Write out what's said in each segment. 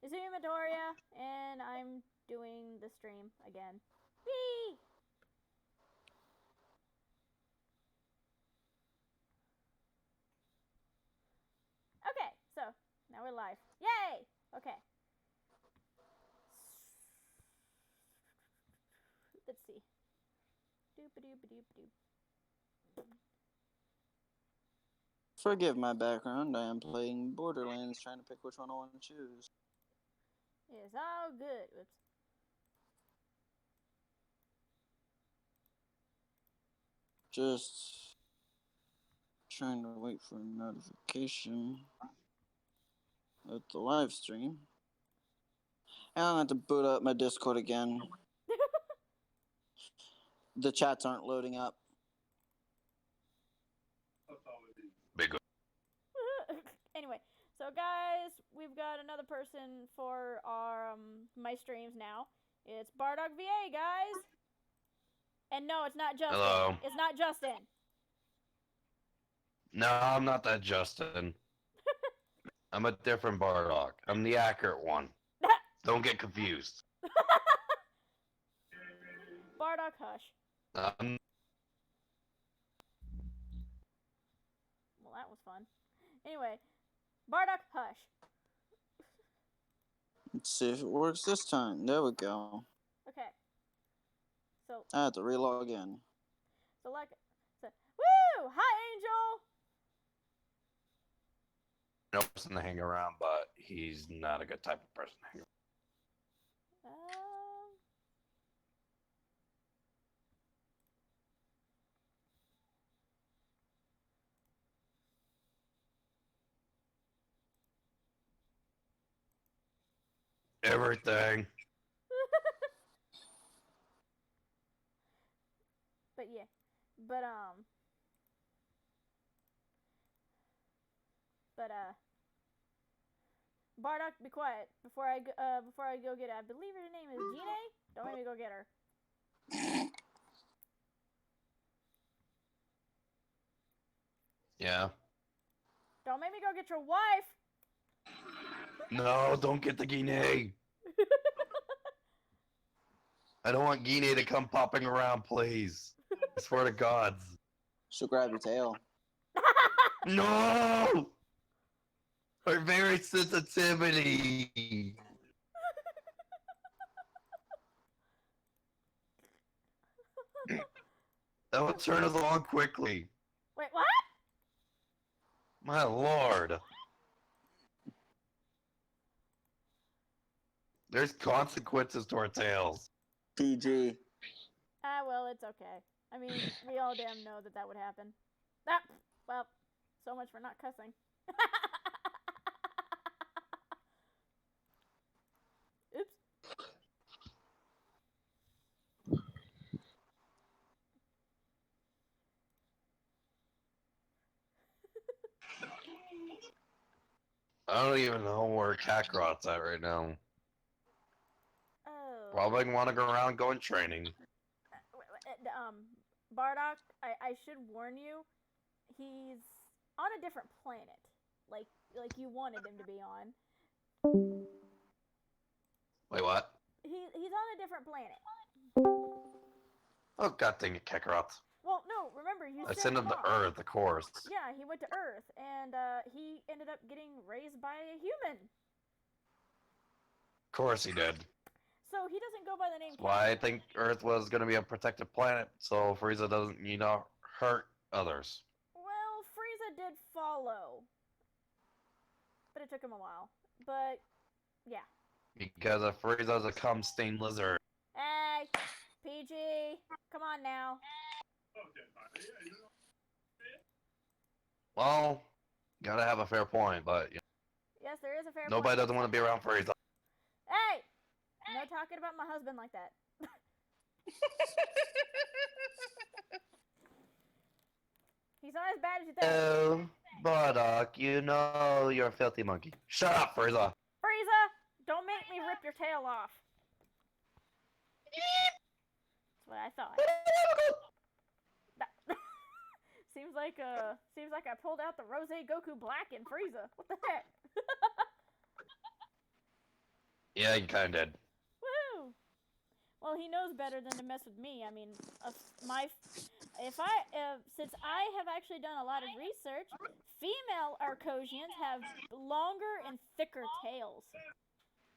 Izumi Midoriya, and I'm doing the stream again. Whee! Okay, so now we're live. Yay! Okay. Let's see. Doop-a-doop-a-doop-a-doop. Forgive my background. I am playing Borderlands, trying to pick which one I want to choose. It's all good. Whoops. Just trying to wait for a notification of the live stream. I'll have to boot up my Discord again. The chats aren't loading up. Big. Anyway, so guys, we've got another person for our my streams now. It's Bardock VA, guys. And no, it's not Justin. Hello. It's not Justin. No, I'm not that Justin. I'm a different Bardock. I'm the accurate one. Don't get confused. Bardock Hush. Um, Well, that was fun. Anyway, Bardock Hush. Let's see if it works this time. There we go. Okay. So, I have to relog in. woo! Hi, Angel! no person to hang around, but he's not a good type of person to hang around. Everything. But yeah. Bardock, be quiet before I go get it. I believe her name is Gine. Don't make me go get her. Yeah. Don't make me go get your wife. No, don't get the Guinea. I don't want Guinea to come popping around, please. I swear to God. She'll grab your tail. No! Her very sensitivity. That would turn us along quickly. Wait, what? My lord. There's consequences to our tails. PG. Well, it's okay. I mean, we all damn know that would happen. Ah, well, so much for not cussing. Oops. I don't even know where Kakarot's at right now. Oh. Probably want to go around going training. Bardock, I should warn you, he's on a different planet. Like you wanted him to be on. Wait, what? He's on a different planet. Oh, god dang it, Kakarot. Well, no, remember, you I sent sent him to off. Earth, of course. Yeah, he went to Earth, and he ended up getting raised by a human. Of course he did. So he doesn't go by the name. Why I think Earth was going to be a protected planet, so Frieza doesn't, hurt others. Well, Frieza did follow, but it took him a while. But yeah. Because if Frieza's a cum-stained lizard. Hey, PG, come on now. Well, gotta have a fair point, but Yes, there is a fair point. nobody doesn't want to be around Frieza. Hey, no talking about my husband like that. He's not as bad as you think. Oh, Bardock, you know you're a filthy monkey. Shut up, Frieza. Frieza, don't make me rip your tail off. That's what I thought. Seems like I pulled out the Rose Goku Black in Frieza. What the heck? Yeah, you kind of did. Woo! Well, he knows better than to mess with me. I mean, since I have actually done a lot of research, female Arcosians have longer and thicker tails.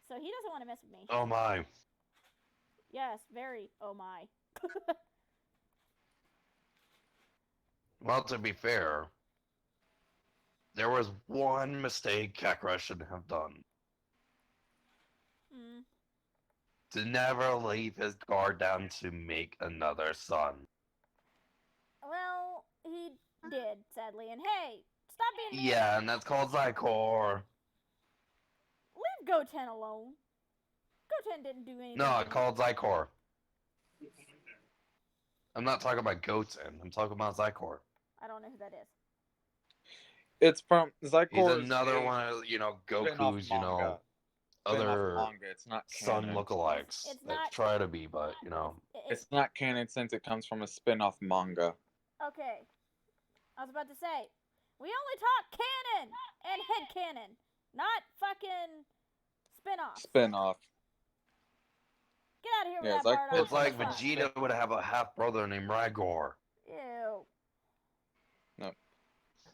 So he doesn't want to mess with me. Oh my. Yes, very. Oh my. Well, to be fair, there was one mistake Kakarot should have done. Hmm. To never leave his guard down to make another son. Well, he did, sadly. And hey, stop being mean. Yeah, and that's called Zycor. Leave Goten alone. Goten didn't do anything. No, to it's me. called Zycor. I'm not talking about Goten. I'm talking about Zycor. I don't know who that is. It's from Zycor. He's another one of, Goku's, other manga. It's not son canon. lookalikes It's that not- try to be, but, It's not canon since it comes from a spin-off manga. Okay. I was about to say, we only talk canon and headcanon, not fucking spin-offs. Spin-off. Get out of here with Yeah, that it's part. like- it's like Vegeta would have a half-brother named Rygor. Ew.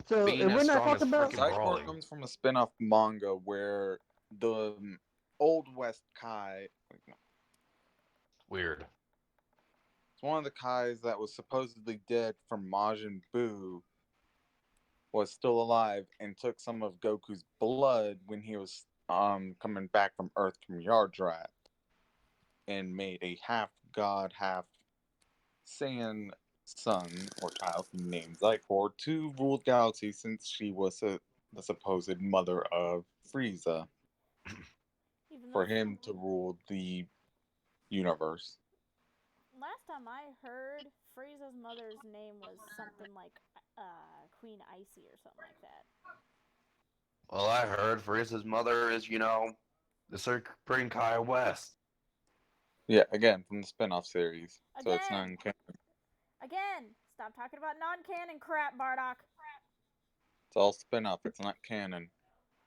So Being we're as not strong as talking about. freaking- Zycor Brawling. comes from a spin-off manga where the Old West Kai... Weird. It's one of the Kais that was supposedly dead from Majin Buu was still alive and took some of Goku's blood when he was coming back from Earth from Yardrat and made a half god, half Saiyan son or child named Zycor to rule the galaxy since she was the supposed mother of Frieza Even for though him to rule the universe. last time I heard, Frieza's mother's name was something like Queen Icy or something like that. Well, I heard Frieza's mother is, the Supreme Kai West. Yeah, again, from the spin-off series. So it's Again. non-canon. Again, stop talking about non-canon crap, Bardock. It's all spin-off. It's not canon.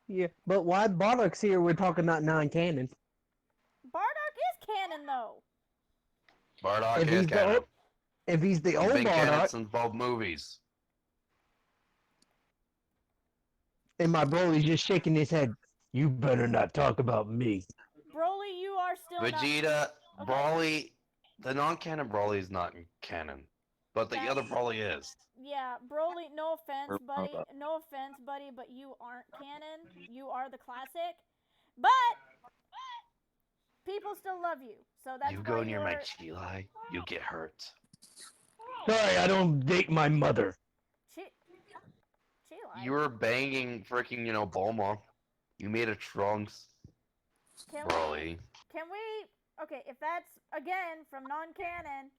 Yeah, but why Bardock's here? We're talking not non-canon. Bardock is canon though. Bardock If is he's the canon. old- If he's the He's old been canon Bardock, since both movies. and my Broly's just shaking his head. You better not talk about me. Broly, you are still Vegeta, Okay. Broly, the non-canon Broly is not canon, but the other That's- Broly is. Yeah, Broly, no offense, We're buddy. not. No offense, buddy, but you aren't canon. You are the classic. But people still love you. So that's You why go near my you're- Chilai, you get hurt. Sorry, I don't date my mother. Chilai. You were banging freaking, Bulma. You made a Trunks, Can Broly. Can we? Okay, if that's again from non-canon,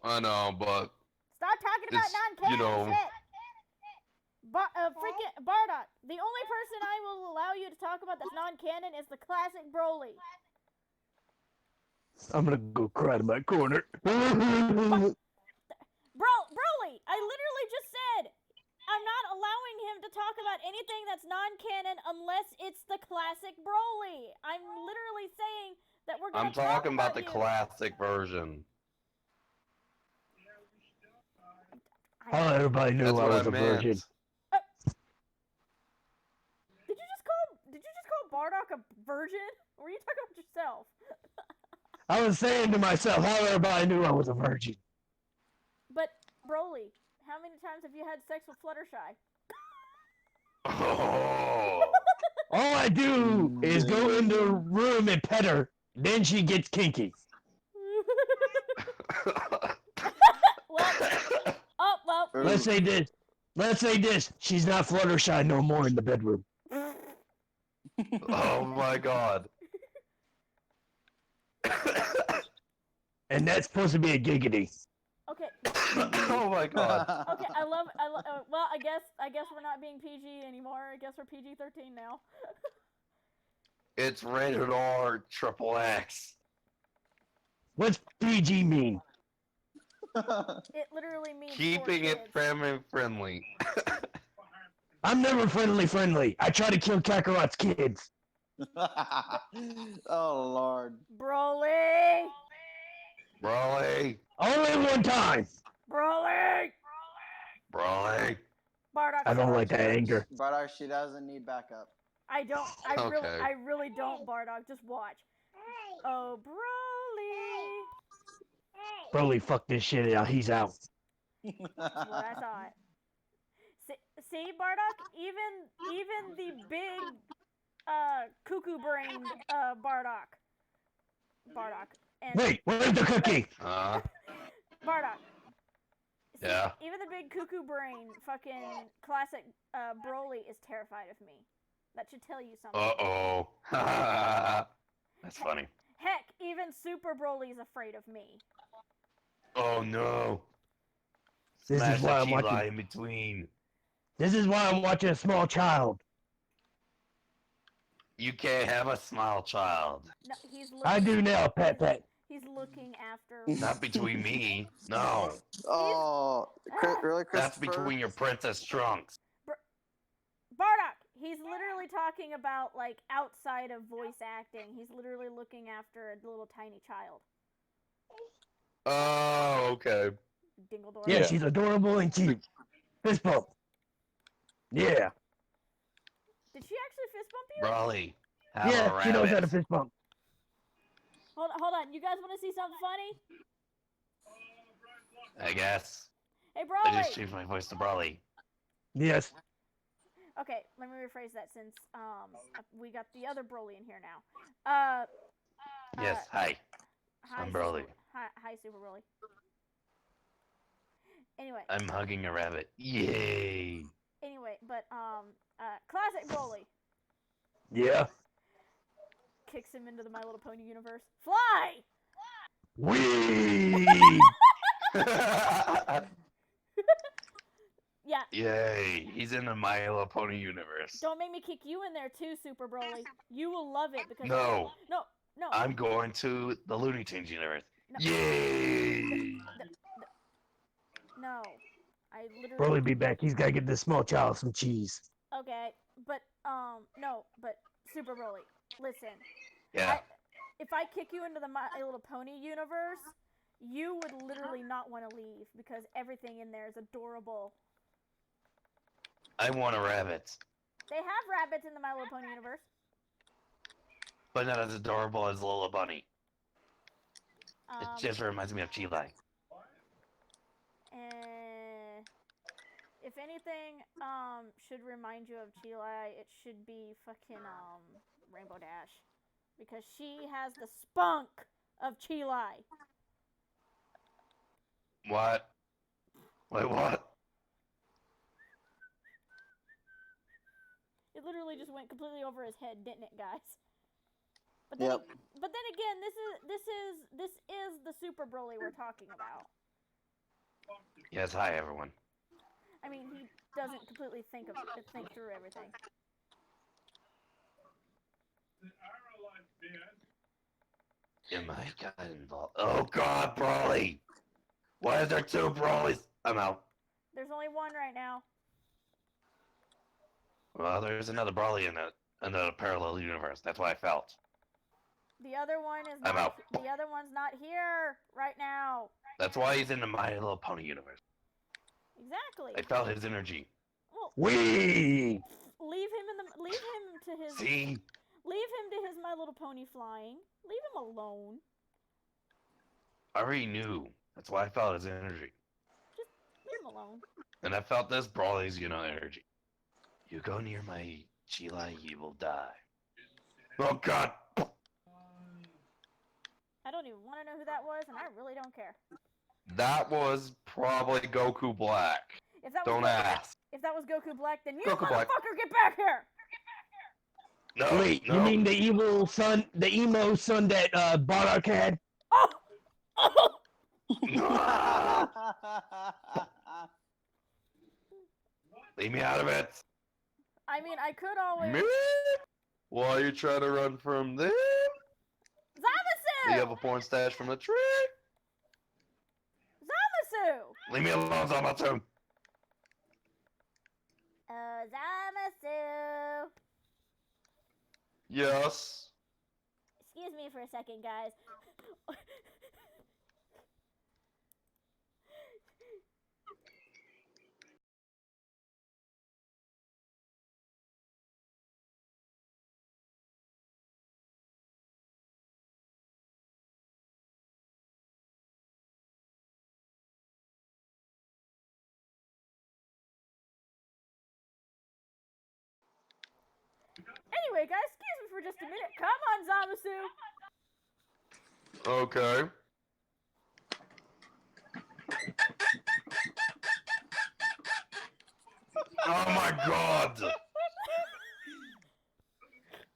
I know, but stop talking about It's, non-canon shit. Freaking Bardock. The only person I will allow you to talk about that's non-canon is the classic Broly. I'm gonna go cry to my corner. Broly, I literally just said I'm not allowing him to talk about anything that's non-canon unless it's the classic Broly. I'm literally saying that we're gonna I'm talking talk about the you. classic version. Oh, everybody knew That's I what was I a virgin. meant. Did you just call Bardock a virgin? Or were you talking about yourself? I was saying to myself, how everybody knew I was a virgin. But Broly, how many times have you had sex with Fluttershy? Oh. All I do is go in the room and pet her. Then she gets kinky. Well, Let's say this. Let's say this. She's not Fluttershy no more in the bedroom. Oh my god. And that's supposed to be a giggity. okay. Oh my god. Okay, well, I guess we're not being PG anymore. I guess we're PG-13 now. It's rated R triple X. What's PG mean? It literally means Keeping for it kids. family friendly. I'm never friendly. I try to kill Kakarot's kids. Oh Lord. Broly! Broly! Only one time. Broly! Broly! Bardock, I don't like that anger. Bardock, she doesn't need backup. I don't. Okay. I really don't, Bardock. Just watch. Oh, Broly! Broly, fuck this shit out. He's out. That's what I thought. See, Bardock? Even the big, cuckoo-brained, Bardock. And Wait, where's the cookie? Bardock. See, Yeah. even the big cuckoo brain, fucking classic, Broly is terrified of me. That should tell you something. Uh-oh. That's funny. Heck, even Super Broly's afraid of me. Oh no. This Smash is why I'm the chi watching. in between. This is why I'm watching a small child. You can't have a small child. No, he's looking. I do now, Pet Pet. He's looking after. Not between me. No. Oh, really, That's Christopher? between your princess trunks. Bardock, he's literally talking about, like, outside of voice acting. He's literally looking after a little tiny child. Oh, okay. Dingledore. Yeah, Yeah. she's adorable and cute. Fist bump. Yeah. Did she actually fist bump you? Broly. Have a Yeah, she knows how to rabbit. fist bump. Hold on. You guys want to see something funny? I guess. Hey, I Broly. just changed my voice to Broly. Yes. Okay, let me rephrase that since we got the other Broly in here now. Yes, hi. Hi, I'm Broly. Hi, Super Broly. Anyway. I'm hugging a rabbit. Yay! Anyway, but classic Broly Yeah. kicks him into the My Little Pony universe. Fly! Wee! Yeah. Yay! He's in the My Little Pony universe. Don't make me kick you in there too, Super Broly. You will love it because No. No. I'm going to the Looney Tunes universe. No. Yay! No. I literally. Broly be back. He's gotta get this small child some cheese. Okay, but no, but Super Broly, listen. Yeah. If I kick you into the My Little Pony universe, you would literally not want to leave because everything in there is adorable. I want a rabbit. They have rabbits in the My Little Pony universe. But not as adorable as Lola Bunny. It Um, just reminds me of Chile. If anything, should remind you of Chile, it should be fucking, Rainbow Dash. Because she has the spunk of Chile. What? Wait, what? It literally just went completely over his head, didn't it, guys? But then, Yep. but then again, this is the Super Broly we're talking about. Yes, hi everyone. I mean, he doesn't completely think through everything. Am I got involved? Oh God, Broly! Why is there two Brolys? I'm out. There's only one right now. Well, there's another Broly in another parallel universe. That's what I felt. The other one is I'm not. out. The other one's not here right now. That's why he's in the My Little Pony universe. Exactly. I felt his energy. Well, Wee! leave him to his. See? Leave him to his My Little Pony flying. Leave him alone. I already knew. That's why I felt his energy. Just leave him alone. And I felt this Broly's, energy. You go near my Chile, you will die. Oh God! I don't even want to know who that was, and I really don't care. That was probably Goku Black. If that was Don't ask. If that was Goku Black, then you Goku Black. motherfucker get back here! No, Wait, no. you mean the evil son, the emo son that Bardock had? Oh! Oh! Leave me out of it. I mean, I could always. Me? Why you trying to run from them? Zamasu! Do you have a porn stash from the tree? Zamasu! Leave me alone, Zamasu. Zamasu! Yes. Excuse me for a second, guys. Anyway, guys, excuse me for just a minute. Come on, Zamasu. Okay. Oh my god!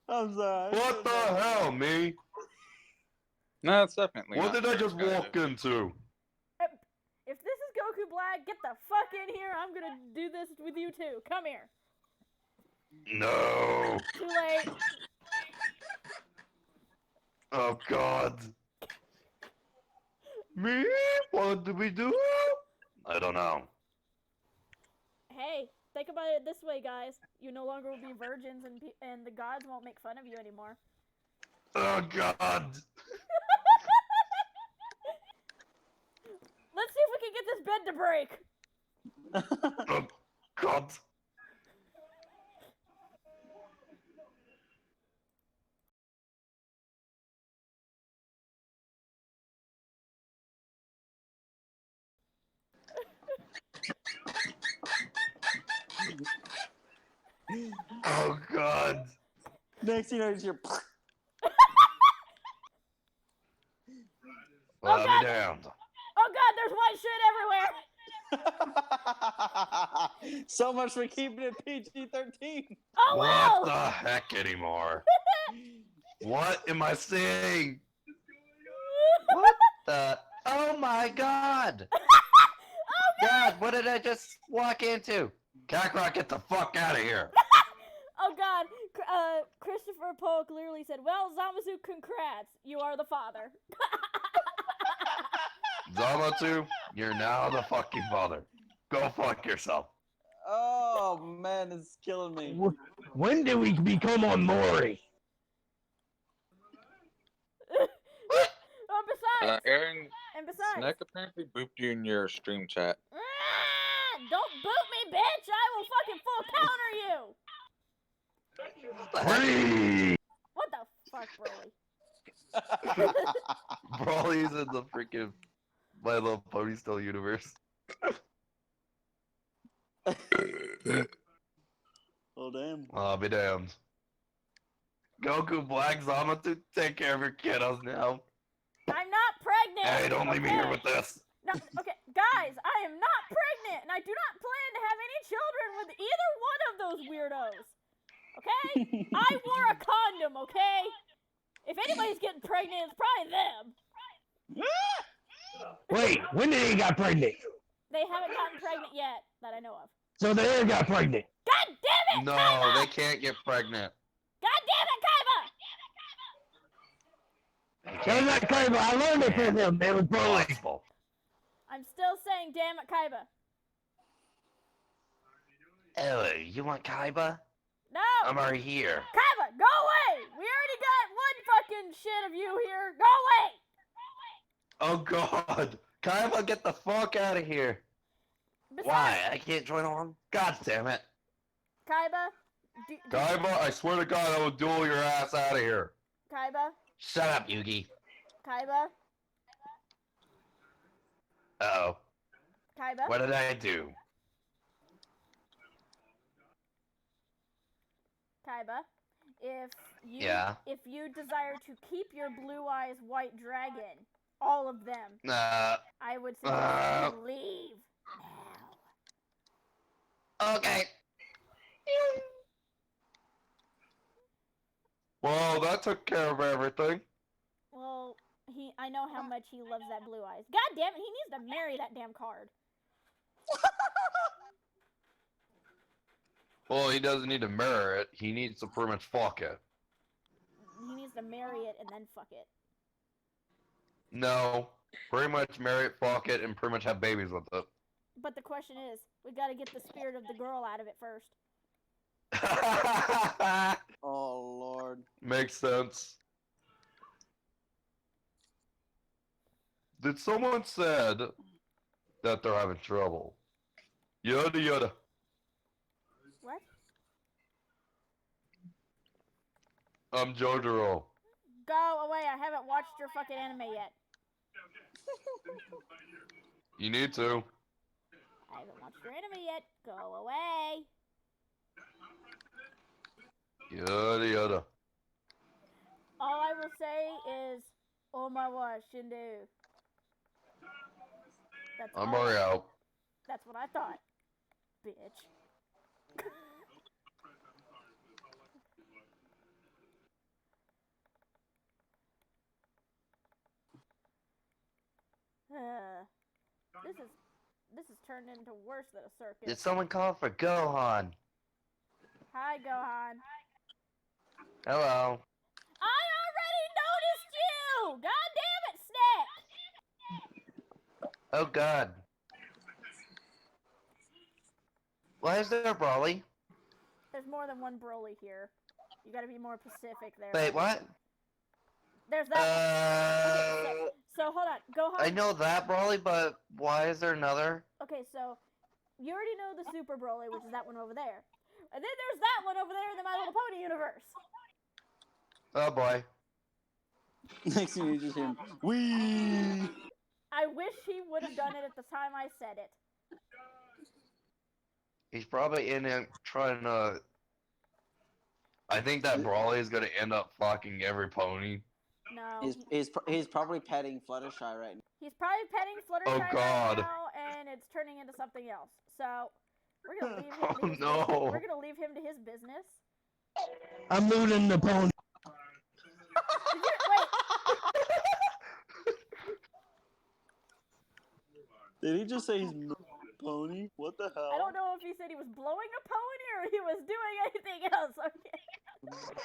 I'm sorry. What the hell, me? No, it's definitely What not did I fair, just guys. walk into? If this is Goku Black, get the fuck in here. I'm gonna do this with you too. Come here. No. Too late. Oh god. Me? What did we do? I don't know. Hey, think about it this way, guys. You no longer will be virgins, and the gods won't make fun of you anymore. Oh god. Let's see if we can get this bed to break. Oh god. Oh god. Next thing you know, it's your. Well, Oh, I'll God. be damned. Oh god, there's white shit everywhere. So much for keeping it PG-13. Oh What wow. the heck anymore? What am I seeing? What the? Oh my god! God, what did I just walk into? Kakarot, get the fuck out of here! Oh god, Christopher Polk literally said, well, Zamasu, congrats, you are the father. Zamasu, you're now the fucking father. Go fuck yourself. Oh man, it's killing me. When did we become on Mori? Oh, besides, Aaron, besides, Snack apparently booped you in your stream chat. don't boot me, bitch, I will fucking full counter you. Free! What the fuck, Broly? Brawly's in the freaking My Little Pony Still universe. Oh damn. I'll be damned. Goku Black Zamasu, take care of your kiddos now. I'm not pregnant. Hey, don't leave me here okay? with this. No, okay, guys, I am not pregnant, and I do not plan to have any children with either one of those weirdos. Okay? I wore a condom, okay? If anybody's getting pregnant, it's probably them. Wait, when did he got pregnant? They haven't gotten pregnant yet, that I know of. So they got pregnant. God damn it, No, Kaiba! they can't get pregnant. God damn it, Kaiba! That was not Kaiba. I learned it from him. It was Broly. Possible. I'm still saying damn it, Kaiba. Oh, you want Kaiba? No! I'm already here. Kaiba, go away! We already got one fucking shit of you here. Go away! Oh god. Kaiba, get the fuck out of here. Besides, Why? I can't join along? God damn it. Kaiba, Kaiba, I swear to god I will duel your ass out of here. Kaiba, Shut up, Yugi. Kaiba, Uh-oh. Kaiba. What did I do? Kaiba, if you desire to keep your blue eyes white dragon, all of them, I would suggest you leave now. Okay. Well, that took care of everything. Well, I know how much he loves that blue eyes. God damn it, he needs to marry that damn card. Well, he doesn't need to mirror it. He needs to pretty much fuck it. He needs to marry it and then fuck it. No. Pretty much marry it, fuck it, and pretty much have babies with it. But the question is, we gotta get the spirit of the girl out of it first. Oh Lord. Makes sense. Did someone said that they're having trouble? Yada yada. What? I'm Jotaro. Go away. I haven't watched your fucking anime yet. You need to. I haven't watched your anime yet. Go away. Yada yada. All I will say is, oh my gosh, Shindu. That's I'm all. already out. That's what I thought, bitch. This is turned into worse than a circus. Did someone call for Gohan? Hi, Gohan. Hello. I already noticed you! God damn it, Snack! Oh God. Why is there a Brawly? There's more than one Broly here. You gotta be more Pacific there. Wait, what? There's that one. So hold on, Gohan. I know that Brawly, but why is there another? Okay, so you already know the Super Broly, which is that one over there. And then there's that one over there in the My Little Pony universe. Oh boy. Next thing you just hear him, wee. I wish he would have done it at the time I said it. He's probably in it trying to. I think that Brawly is gonna end up fucking every pony. No. He's probably petting Fluttershy right now. He's probably petting Fluttershy Oh, God. right now, and it's turning into something else. So we're gonna leave him. Oh, to his no. business. We're gonna leave him to his business. I'm looting the pony. Did you, wait. Did he just say he's pony? What the hell? I don't know if he said he was blowing a pony or he was doing anything else. Okay.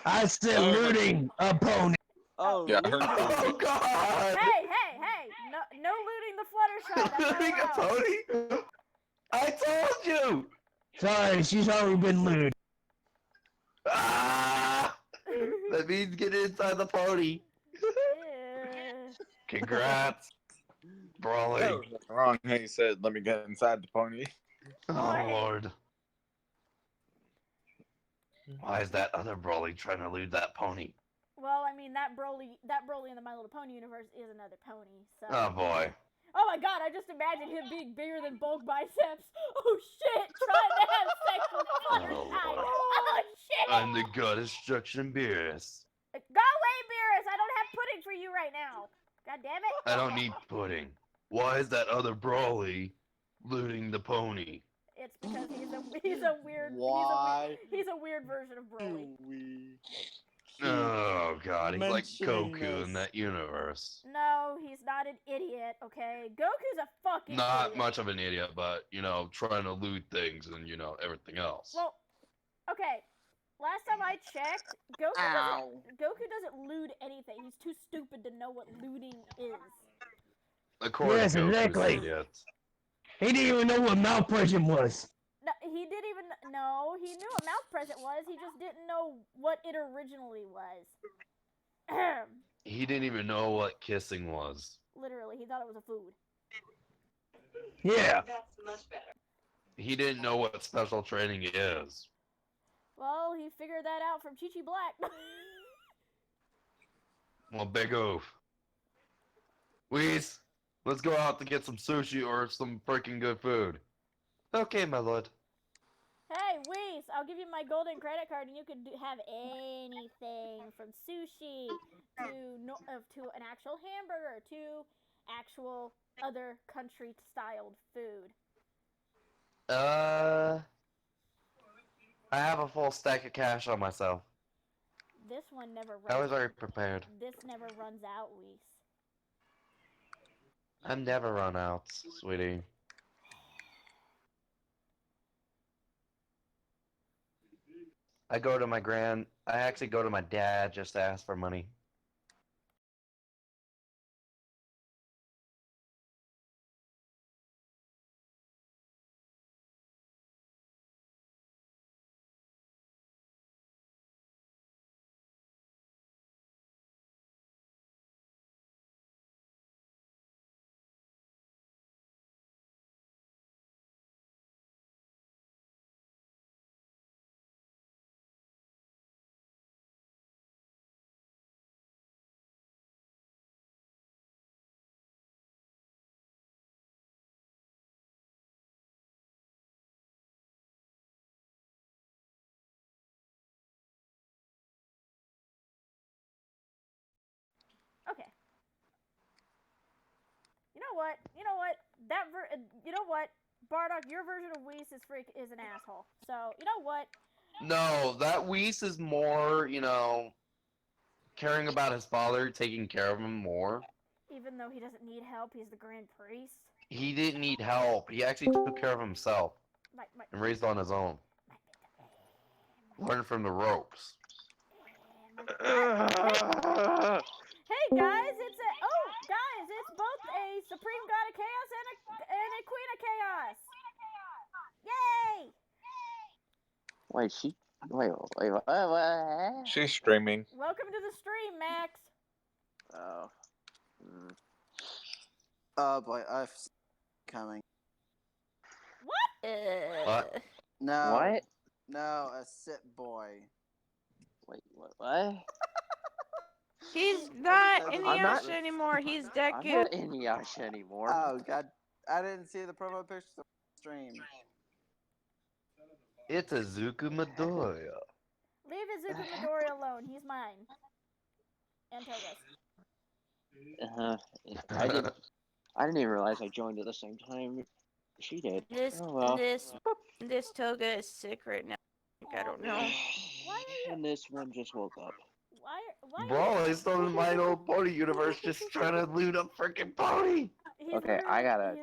I said looting a pony. Oh, Yeah, I heard looting. Oh God! Hey! No looting the Fluttershy. That's not Looting a allowed. pony? I told you! Sorry, she's already been looted. Ah! That means get inside the pony. Congrats, Brawly. That was wrong. How you said, "Let me get inside the pony." Oh Lord. Why is that other Brawly trying to loot that pony? Well, I mean that Broly in the My Little Pony universe is another pony. So. Oh boy. Oh my God! I just imagined him being bigger than bulk biceps. Oh shit! Trying to have sex with Fluttershy. Lord. Oh shit! I'm the god destruction Beerus. Go away, Beerus! I don't have pudding for you right now. God damn it! I don't need pudding. Why is that other Brawly looting the pony? It's because he's a weird Why? he's a weird version of Broly. Oh God, he's like Mentioning Goku in this. that universe. No, he's not an idiot. Okay, Goku's a fucking Not idiot. much of an idiot, but you know, trying to loot things and you know everything else. Well, okay. Last time I checked, Goku doesn't loot anything. He's too stupid to know what looting is. According Yes, to Goku's exactly. idiot. He didn't even know what mouth present was. No, he didn't even know. He knew what mouth present was. He just didn't know what it originally was. He didn't even know what kissing was. Literally, he thought it was a food. Yeah. He didn't know what special training is. Well, he figured that out from Chi-Chi Black. Well, big oof. Whis, let's go out to get some sushi or some freaking good food. Okay, my lord. Hey, Whis, I'll give you my golden credit card and you can have anything from sushi to an actual hamburger to actual other country-styled food. I have a full stack of cash on myself. This one never runs. I was already prepared. This never runs out, Whis. I'm never run out, sweetie. I actually go to my dad just to ask for money. know what? You know what? You know what? Bardock, your version of Whis is an asshole. So you know what? No, that Whis is more, caring about his father, taking care of him more. Even though he doesn't need help, he's the Grand Priest. He didn't need help. He actually took care of himself and raised on his own. Learned from the ropes. Hey guys, it's both a Supreme God of Chaos and a Queen of Chaos. Yay! Wait, what? She's streaming. Welcome to the stream, Max. Oh. Oh boy, I've coming. What? No. What? No, a sit boy. Wait, what? He's not I'm Inuyasha not- anymore. He's I'm Deku. not Inuyasha anymore. Oh god, I didn't see the profile picture of the stream. It's Izumi Midoriya. Leave Izumi Midoriya alone. He's mine. And Toga's. I didn't even realize I joined at the same time she did. This Oh well. this Toga is sick right now. I don't know. Why are you? And this one just woke up. Why? Bro, I still in My Little Pony universe just trying to loot a freaking pony. Okay, I gotta-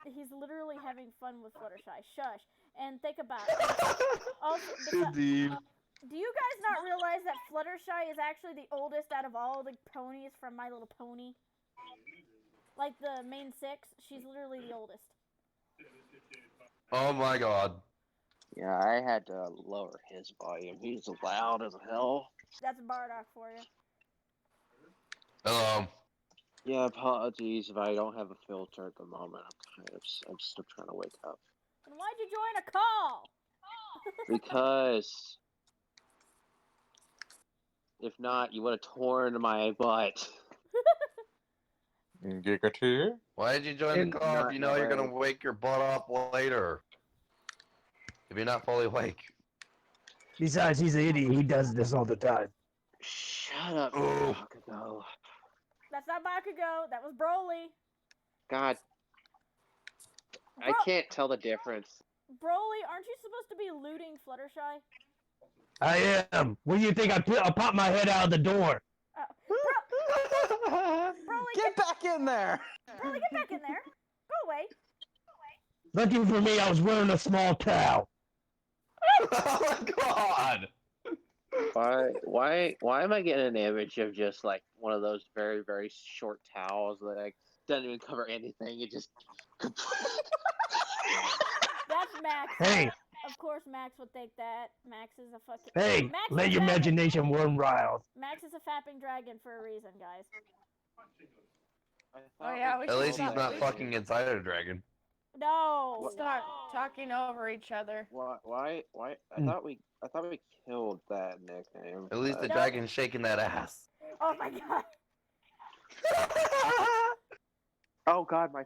He's literally having fun with Fluttershy. Shush. And think about it. Also, Indeed. do you guys not realize that Fluttershy is actually the oldest out of all the ponies from My Little Pony? Like the main six, she's literally the oldest. Oh my god. Yeah, I had to lower his volume. He's loud as hell. That's Bardock for you. Hello. Yeah, apologies if I don't have a filter at the moment. I'm still trying to wake up. And why'd you join a call? Because if not, you would have torn my butt. Gigateer? Why did you join And the call if not you know you're aware. gonna wake your butt up later? If you're not fully awake. Besides, he's an idiot. He does this all the time. Shut up, Oh. Bakugo. That's not Bakugo. That was Broly. God, I can't tell the difference. Broly, aren't you supposed to be looting Fluttershy? I am. What do you think? I'll pop my head out of the door. Broly, Get back in there! Broly, get back in there. Go away. Lucky for me, I was wearing a small towel. Oh my god! Why am I getting an image of just like one of those very, very short towels that like doesn't even cover anything? It just. That's Max. Hey, Of course, Max would think that. Max is a fucking. hey, Max let is your fapping- imagination run wild. Max is a fapping dragon for a reason, guys. Oh yeah, we At should least he's stop- not we fucking inside a dragon. No. should Start talking over each other. Why? I Hmm. thought we killed that nickname. At least the No. dragon's shaking that ass. Oh my god. Oh God, my.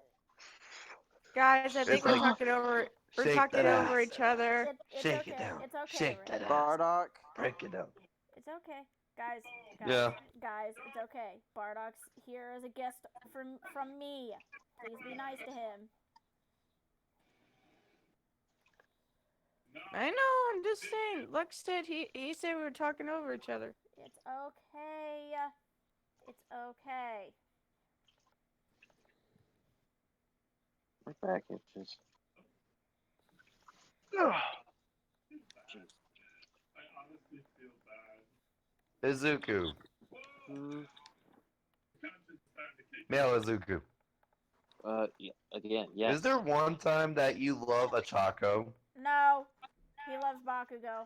Guys, I think It's we're like- talking over. We're Shake talking that over ass. each other. It's Shake okay. it down. It's okay. Shake Rick. that ass. Bardock. Break it down. It's okay. Guys, Yeah. guys, it's okay. Bardock's here as a guest from me. Please be nice to him. I know. I'm just saying. Lux said he said we were talking over each other. It's okay. It's okay. My back itches. Izuku. Hmm. Male Izuku. Yeah, again, yes. Is there one time that you love a Chaco? No. He loves Bakugo.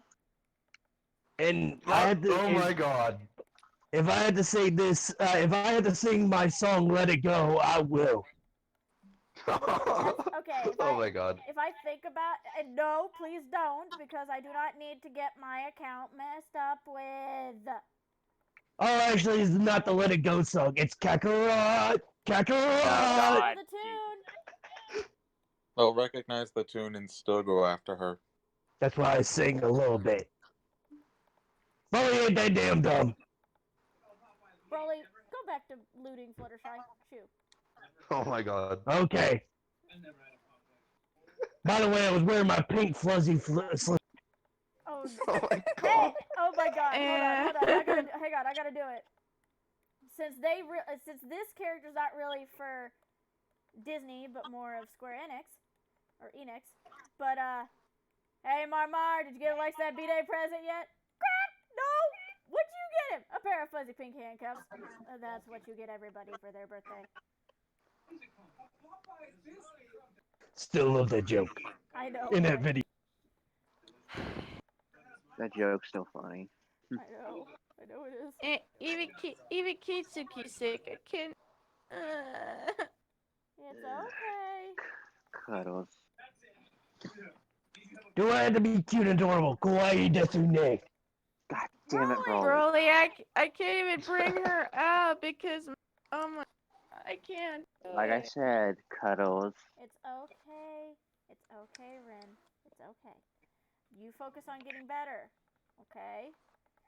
And I had to, Oh my god. if I had to say this, if I had to sing my song "Let It Go," I will. Okay. Oh my god. If I think about no, please don't, because I do not need to get my account messed up with. Oh, actually, it's not the "Let It Go" song. It's Kakarot, Kakarot. Know the tune. They'll recognize the tune and still go after her. That's why I sing a little bit. Well, he ain't that damn dumb. Broly, go back to looting Fluttershy. Shoo. Oh my god. Okay. By the way, I was wearing my pink fuzzy Oh, Oh my hey! god. Oh my God! Hold on, Eh. hold on. Hang on. I gotta do it. Since this character's not really for Disney, but more of Square Enix or Enix. But hey Marmar, did you get Alexa that B-Day present yet? Crap! No. What'd you get him? A pair of fuzzy pink handcuffs. That's what you get everybody for their birthday. Still love that joke I know. in that Right? video. That joke's still funny. I know. I know it is. Even Kitsuki's sick. I can't. It's okay. Cuddles. Do I have to be cute and adorable? Kawaii Desune. God damn it, bro. Broly, I can't even bring her out because oh my, I can't. do Like I it. said, Cuddles. It's okay. It's okay, Rin. It's okay. You focus on getting better. Okay?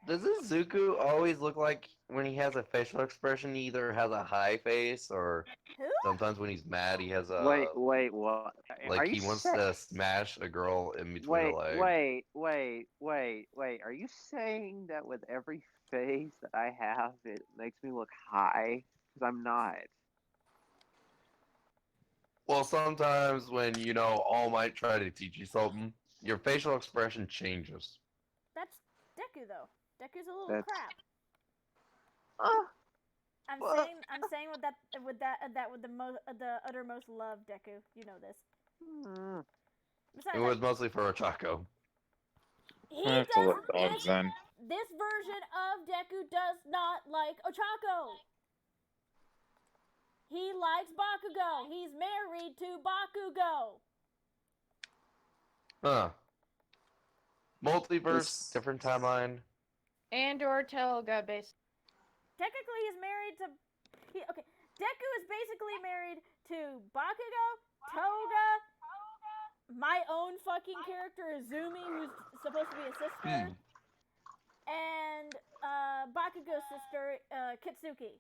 Does this Zuko always look like when he has a facial expression, he either has a high face or Who? sometimes when he's mad, he has a. Wait, what? Like Are you he wants sa- to smash a girl in between the legs. wait. Are you saying that with every face that I have, it makes me look high? Because I'm not. Well, sometimes when, All Might try to teach you something, your facial expression changes. That's Deku though. Deku's a little That's- crap. I'm Well- saying with the uttermost love, Deku. You know this. Hmm. Besides, It was mostly for Ochako. he I have to look does dogs then. this version of Deku does not like Ochako. He likes Bakugo. He's married to Bakugo. Huh. Multiverse, This- different timeline. And or Telga based. Technically, he's married to. Okay, Deku is basically married to Bakugo, Toga, my own fucking character Izumi, who's supposed to be a sister, and Bakugo's sister, Kitsuki.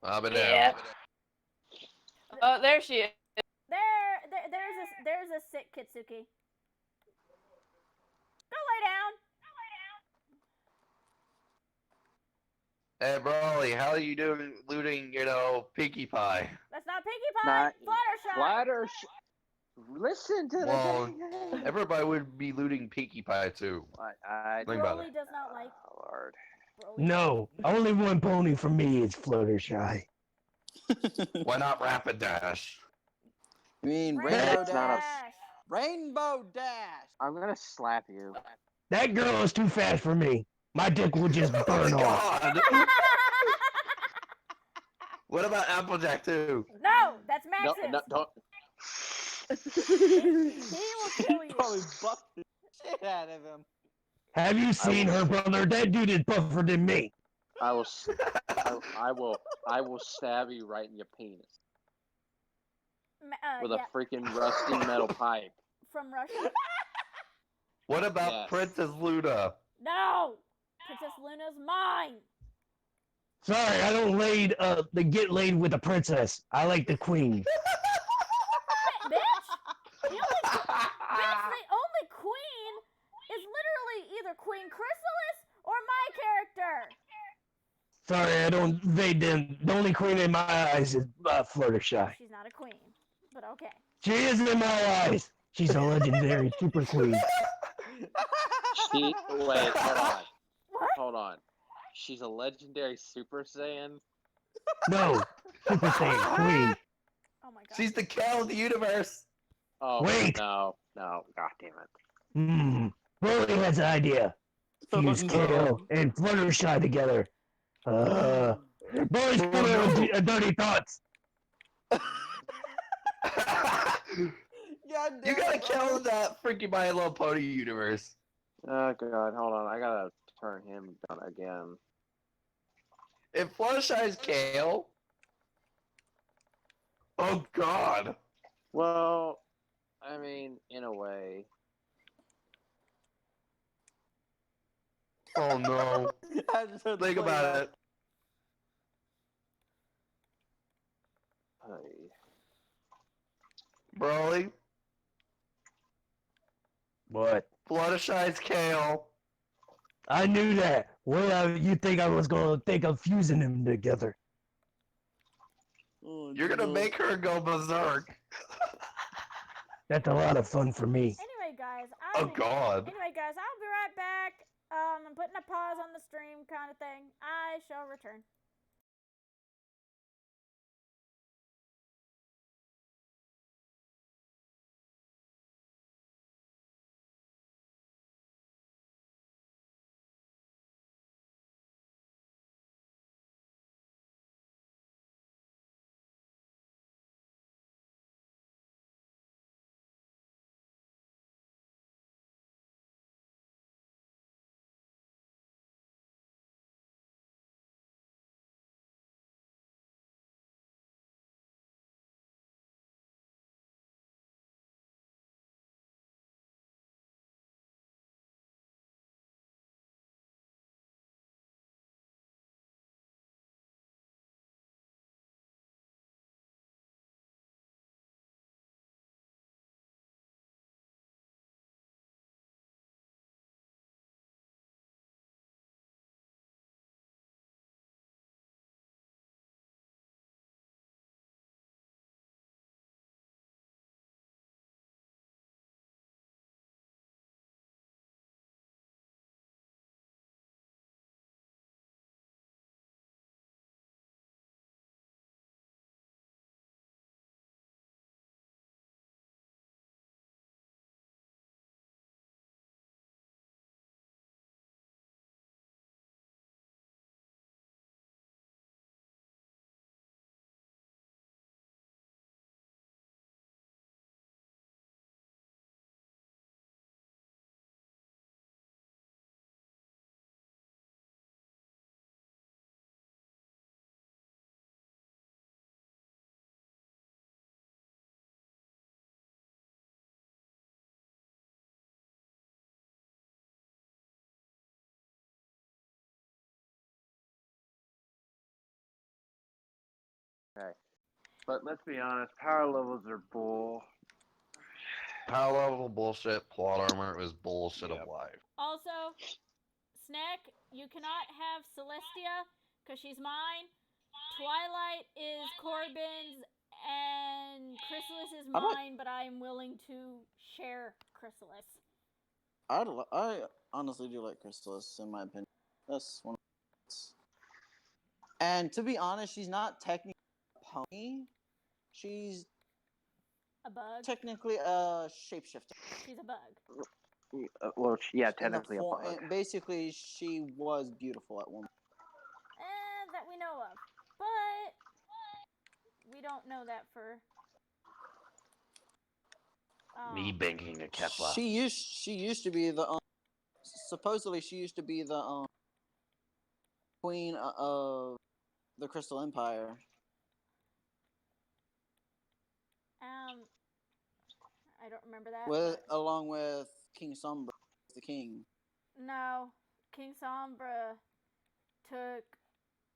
Yep. Oh, there she is. There's a sick Kitsuki. Go lay down. Hey, Broly, how are you doing looting, Pinkie Pie? That's not Pinkie Pie. Not- Fluttershy. Listen to Well, the thing. Everybody would be looting Pinkie Pie, too. I Think about Broly does not like. Oh, Lord. Broly. No, only one pony for me is Fluttershy. Why not Rapid Dash? You mean Rainbow Rainbow That's not a- Dash? Rainbow Dash! I'm gonna slap you. That girl is too fast for me. My dick will just burn off. God! What about Applejack, too? No, that's No, Max's. don't. He will kill you. Probably buffed the shit out of him. Have you seen her, brother? That dude is buffer than me. I will. I will stab you right in your penis with Yeah, a freaking rusty metal pipe. from Russia. What about Yes. Princess Luna? No, Princess Luna's mine. Sorry, I don't get laid with a princess. I like the queen. Bitch, the only queen is literally either Queen Chrysalis or my character. Sorry, I don't. The only queen in my eyes is Fluttershy. She's not a queen, but okay. She is in my eyes. She's a legendary super queen. Wait, hold on. What? Hold on. She's a legendary Super Saiyan. No, Super Saiyan queen. Oh my god. She's the Cal of the universe! Oh Wait. no! God damn it! Broly has an idea. Fuse Kale and Fluttershy together. Broly's full of dirty thoughts. God You damn gotta it, kill Broly. that freaking My Little Pony universe. Oh god, hold on. I gotta turn him down again. If Fluttershy's Kale... Oh god! Well, I mean, in a way. Oh no. I just heard the Think playback. about it. Broly, What? Fluttershy's kale. I knew that. Well, you think I was gonna think of fusing them together? Oh, You're gonna no. make her go berserk. That's a lot of fun for me. Anyway, guys, Oh God. I'll be right back. I'm putting a pause on the stream, kind of thing. I shall return. Okay. But let's be honest, power levels are bull. Power level bullshit. Plot armor is bullshit Yep. of life. Also, Snack, you cannot have Celestia because she's mine. Twilight is Corbin's, and Chrysalis is mine, but I am willing to share Chrysalis. I honestly do like Chrysalis, in my opinion. That's one of And to be honest, she's not technically a pony. She's A bug. technically a shapeshifter. She's a bug. Well, yeah, In the technically a bug. basically, she was beautiful at one. That we know of. But we don't know that for Me banking a Kefla. She used to be the supposedly she used to be the queen of the Crystal Empire. I don't remember that. With along with King Sombra, the king. No, King Sombra took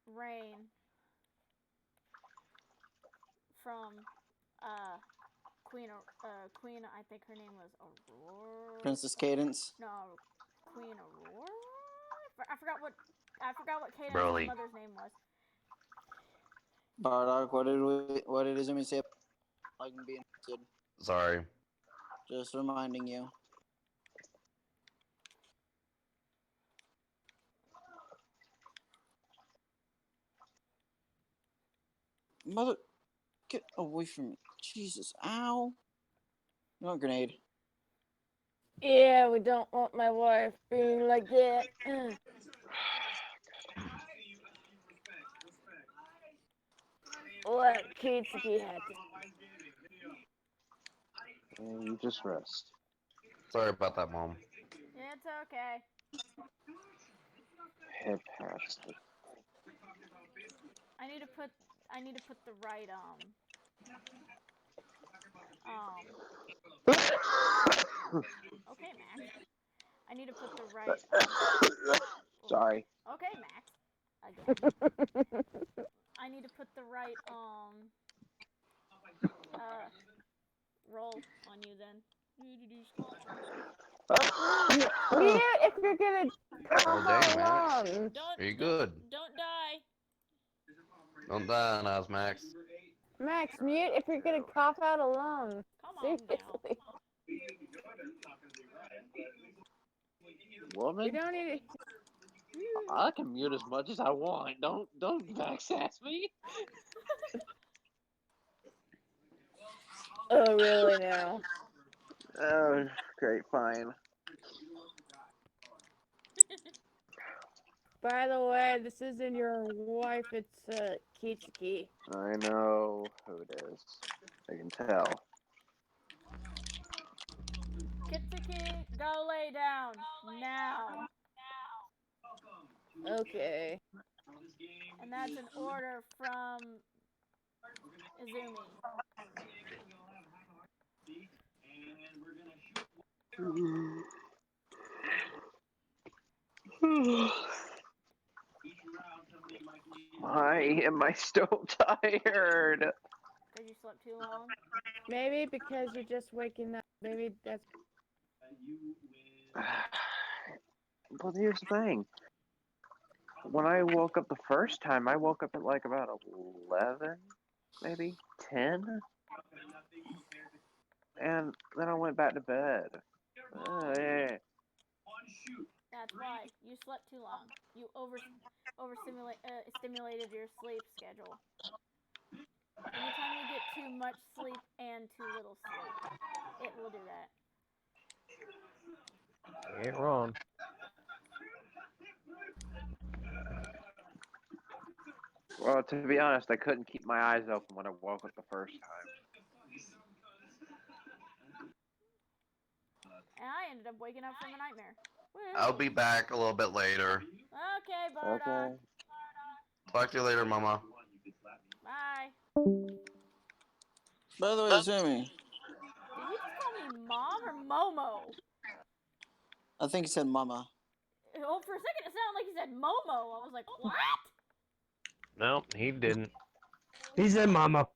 reign from Queen. Queen. I think her name was Aurora. Princess Cadence. No, Queen Aurora. I forgot what Cadence's Broly. mother's name was. Bardock, what did Izumi say? I can be interested. Sorry. Just reminding you. Mother, get away from me. Jesus, ow. No grenade. Yeah, we don't want my wife being like that. What Kitsuki had to And you just rest. Sorry about that, Mom. It's okay. Head past it. I need to put the right okay, Max. I need to put the right Sorry. okay, Max. Again. I need to put the right roll on you then. Mute if you're gonna Oh, cough dang, out Max. lungs. Are you good? Don't die. Don't die, Max. Max, mute if you're gonna cough out a lung. Come on now. Seriously. We Woman, don't need I can mute as much as I want. Don't backsass me. Oh, really now? Oh, great, fine. By the way, this isn't your wife, it's Kitsuki. I know who it is. I can tell. Kitsuki, go lay down. Now. Okay. And that's an order from Izumi. Why am I still tired? Because you slept too long. Maybe because you're just waking up. Maybe that's. Well, here's the thing. When I woke up the first time, I woke up at like about 11, maybe 10, and then I went back to bed. Yeah. That's why you slept too long. You stimulated your sleep schedule. Anytime you get too much sleep and too little sleep, it will do that. You ain't wrong. Well, to be honest, I couldn't keep my eyes open when I woke up the first time. And I ended up waking up from a nightmare. Woo. I'll be back a little bit later. Okay, Bardock. Okay. Talk to you later, Mama. Bye. By the way, Izumi, Did he just call me Mom or Momo? I think he said mama. Oh, for a second it sounded like he said Momo. I was like, what? No, he didn't. He said mama.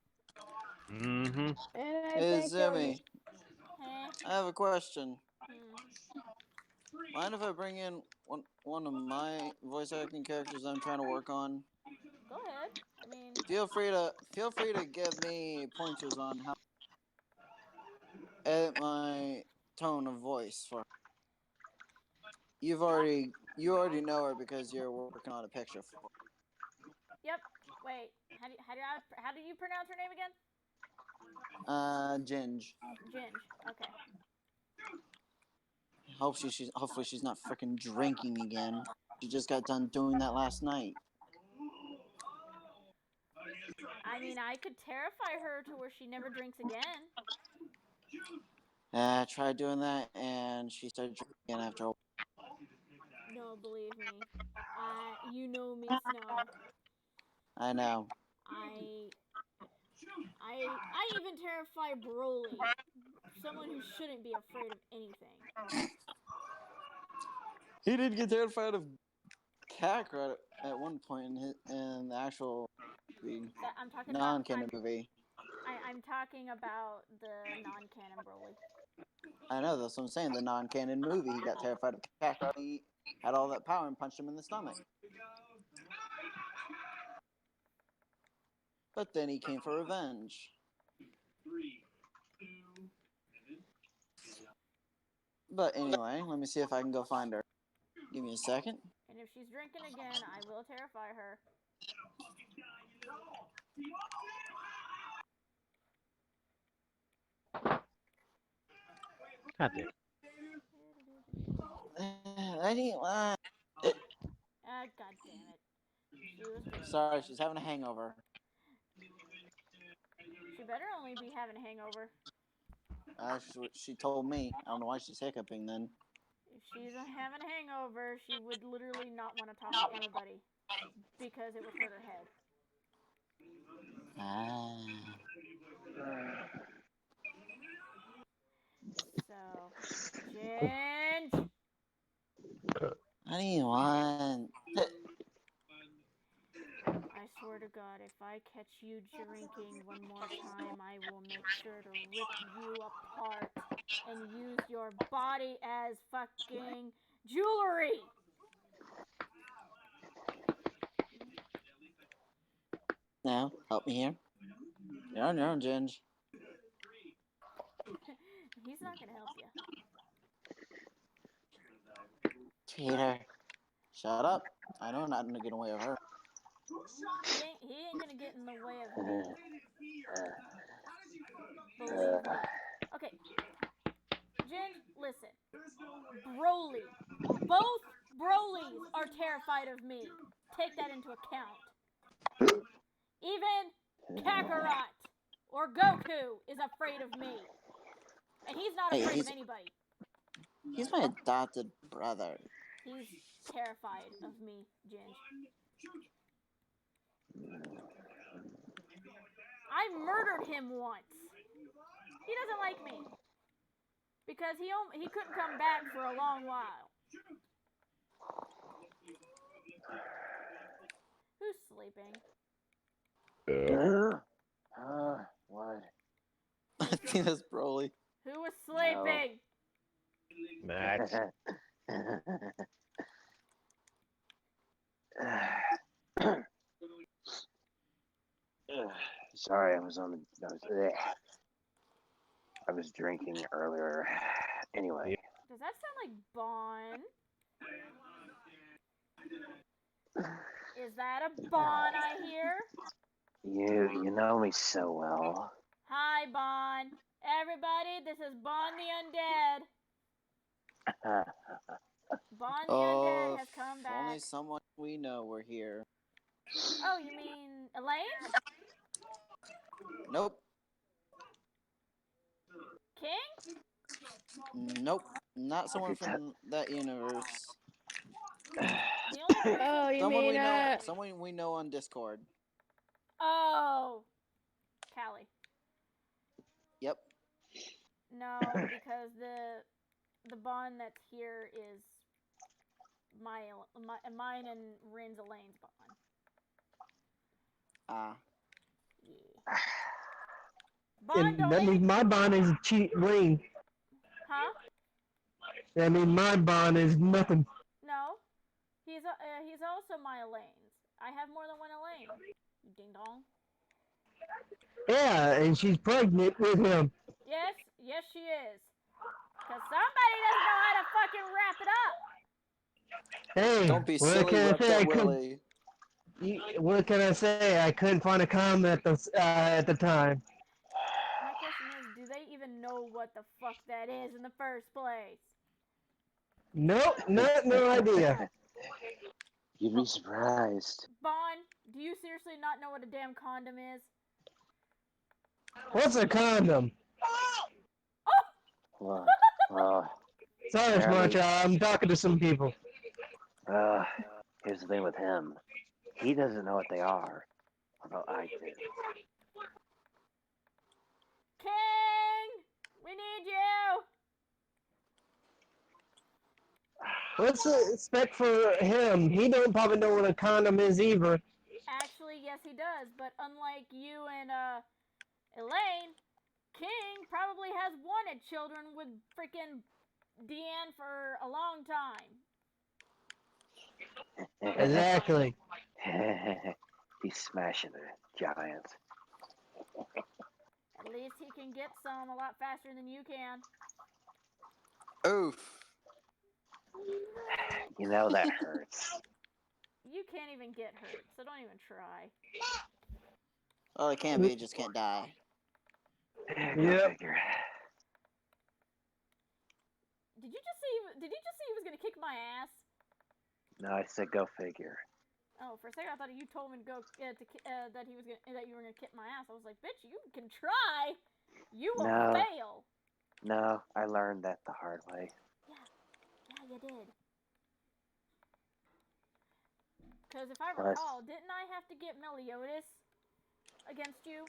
And Mm-hmm. I Hey, think Izumi, Heh. I have a question. Hmm. Mind if I bring in one of my voice acting characters I'm trying to work on? Go ahead. I mean, Feel free to give me pointers on how to edit my tone of voice for. You already know her because you're working on a picture for. yep. Wait. How do you pronounce her name again? Ginge. Ginge. Okay. Hopefully she's not freaking drinking again. She just got done doing that last night. I mean, I could terrify her to where she never drinks again. I tried doing that and she started drinking again after a. No, believe me. You know me, Snow. I know. I even terrify Broly, someone who shouldn't be afraid of anything. He did get terrified of Kakarot at one point in the actual I'm talking non-canon movie. I'm talking about the non-canon Broly. I know, that's what I'm saying. The non-canon movie, he got terrified of Kakarot. He had all that power and punched him in the stomach. But then he came for revenge. But anyway, let me see if I can go find her. Give me a second. And if she's drinking again, I will terrify her. God damn. I didn't want. God damn it. She was drinking. Sorry, she's having a hangover. She better only be having a hangover. She told me. I don't know why she's hiccuping then. If she's having a hangover, she would literally not want to talk to anybody because it would hurt her head. So, Ginge! I didn't want. I swear to God, if I I catch you drinking one more time, I will make sure to rip you apart and use your body as fucking jewelry. Now, help me here. You're on your own, Ginge. He's not gonna help you. Peter, shut up. I know I'm not gonna get away with her. He ain't gonna get in the way of me. Believe me. Okay. Ginge, listen. Broly. Both Brolys are terrified of me. Take that into account. Even Kakarot or Goku is afraid of me. And he's not Hey, afraid of anybody. He's my adopted brother. He's terrified of me, Ginge. I murdered him once. He doesn't like me. Because he couldn't come back for a long while. Who's sleeping? What? I think that's Broly. Who was sleeping? Max. Sorry, I was drinking earlier. Anyway. Does that sound like Bon? Is that a Bon I hear? You know me so well. Hi, Bon. Everybody, this is Bon the Undead. Bon the Undead has come if back. only someone we know were here. Oh, you mean Elaine? Nope. King? Nope. Not someone from that universe. The only person... Oh, you Someone mean we know. Someone we know on Discord. Oh. Callie. Yep. No, because the bond that's here is mine and Rin's Elaine's bond. Ah. Yeah. Bond, And don't that make means me... my bond is cheap ring. Huh? That means my bond is nothing. No. He's also my Elaine's. I have more than one Elaine. You ding dong. Yeah, and she's pregnant with him. Yes, she is. Cause somebody doesn't know how to fucking wrap it up. Hey, Don't be what silly, can I Rep say? that Willie. What can I say? I couldn't find a comment at the time. My question is, do they even know what the fuck that is in the first place? Nope, no idea. You'd be surprised. Bon, do you seriously not know what a damn condom is? What's a condom? Well, Sorry, apparently- Smarcha, I'm talking to some people. here's the thing with him. He doesn't know what they are. Although I do. King! We need you! What's the spec for him? He don't probably know what a condom is either. Actually, yes he does, but unlike you and, Elaine, King probably has wanted children with freaking Deanne for a long time. Exactly. He's smashing the giants. At least he can get some a lot faster than you can. Oof. You know that hurts. You can't even get hurt, so don't even try. Well, it can't be. It just can't die. Go Yep. figure. Did you just see he was gonna kick my ass? No, I said go figure. Oh, for a second I thought you told me to go that you were gonna kick my ass. I was like, bitch, you can try. You will No. fail. No, I learned that the hard way. Yeah, you did. Because if I Plus- recall, didn't I have to get Meliodas against you?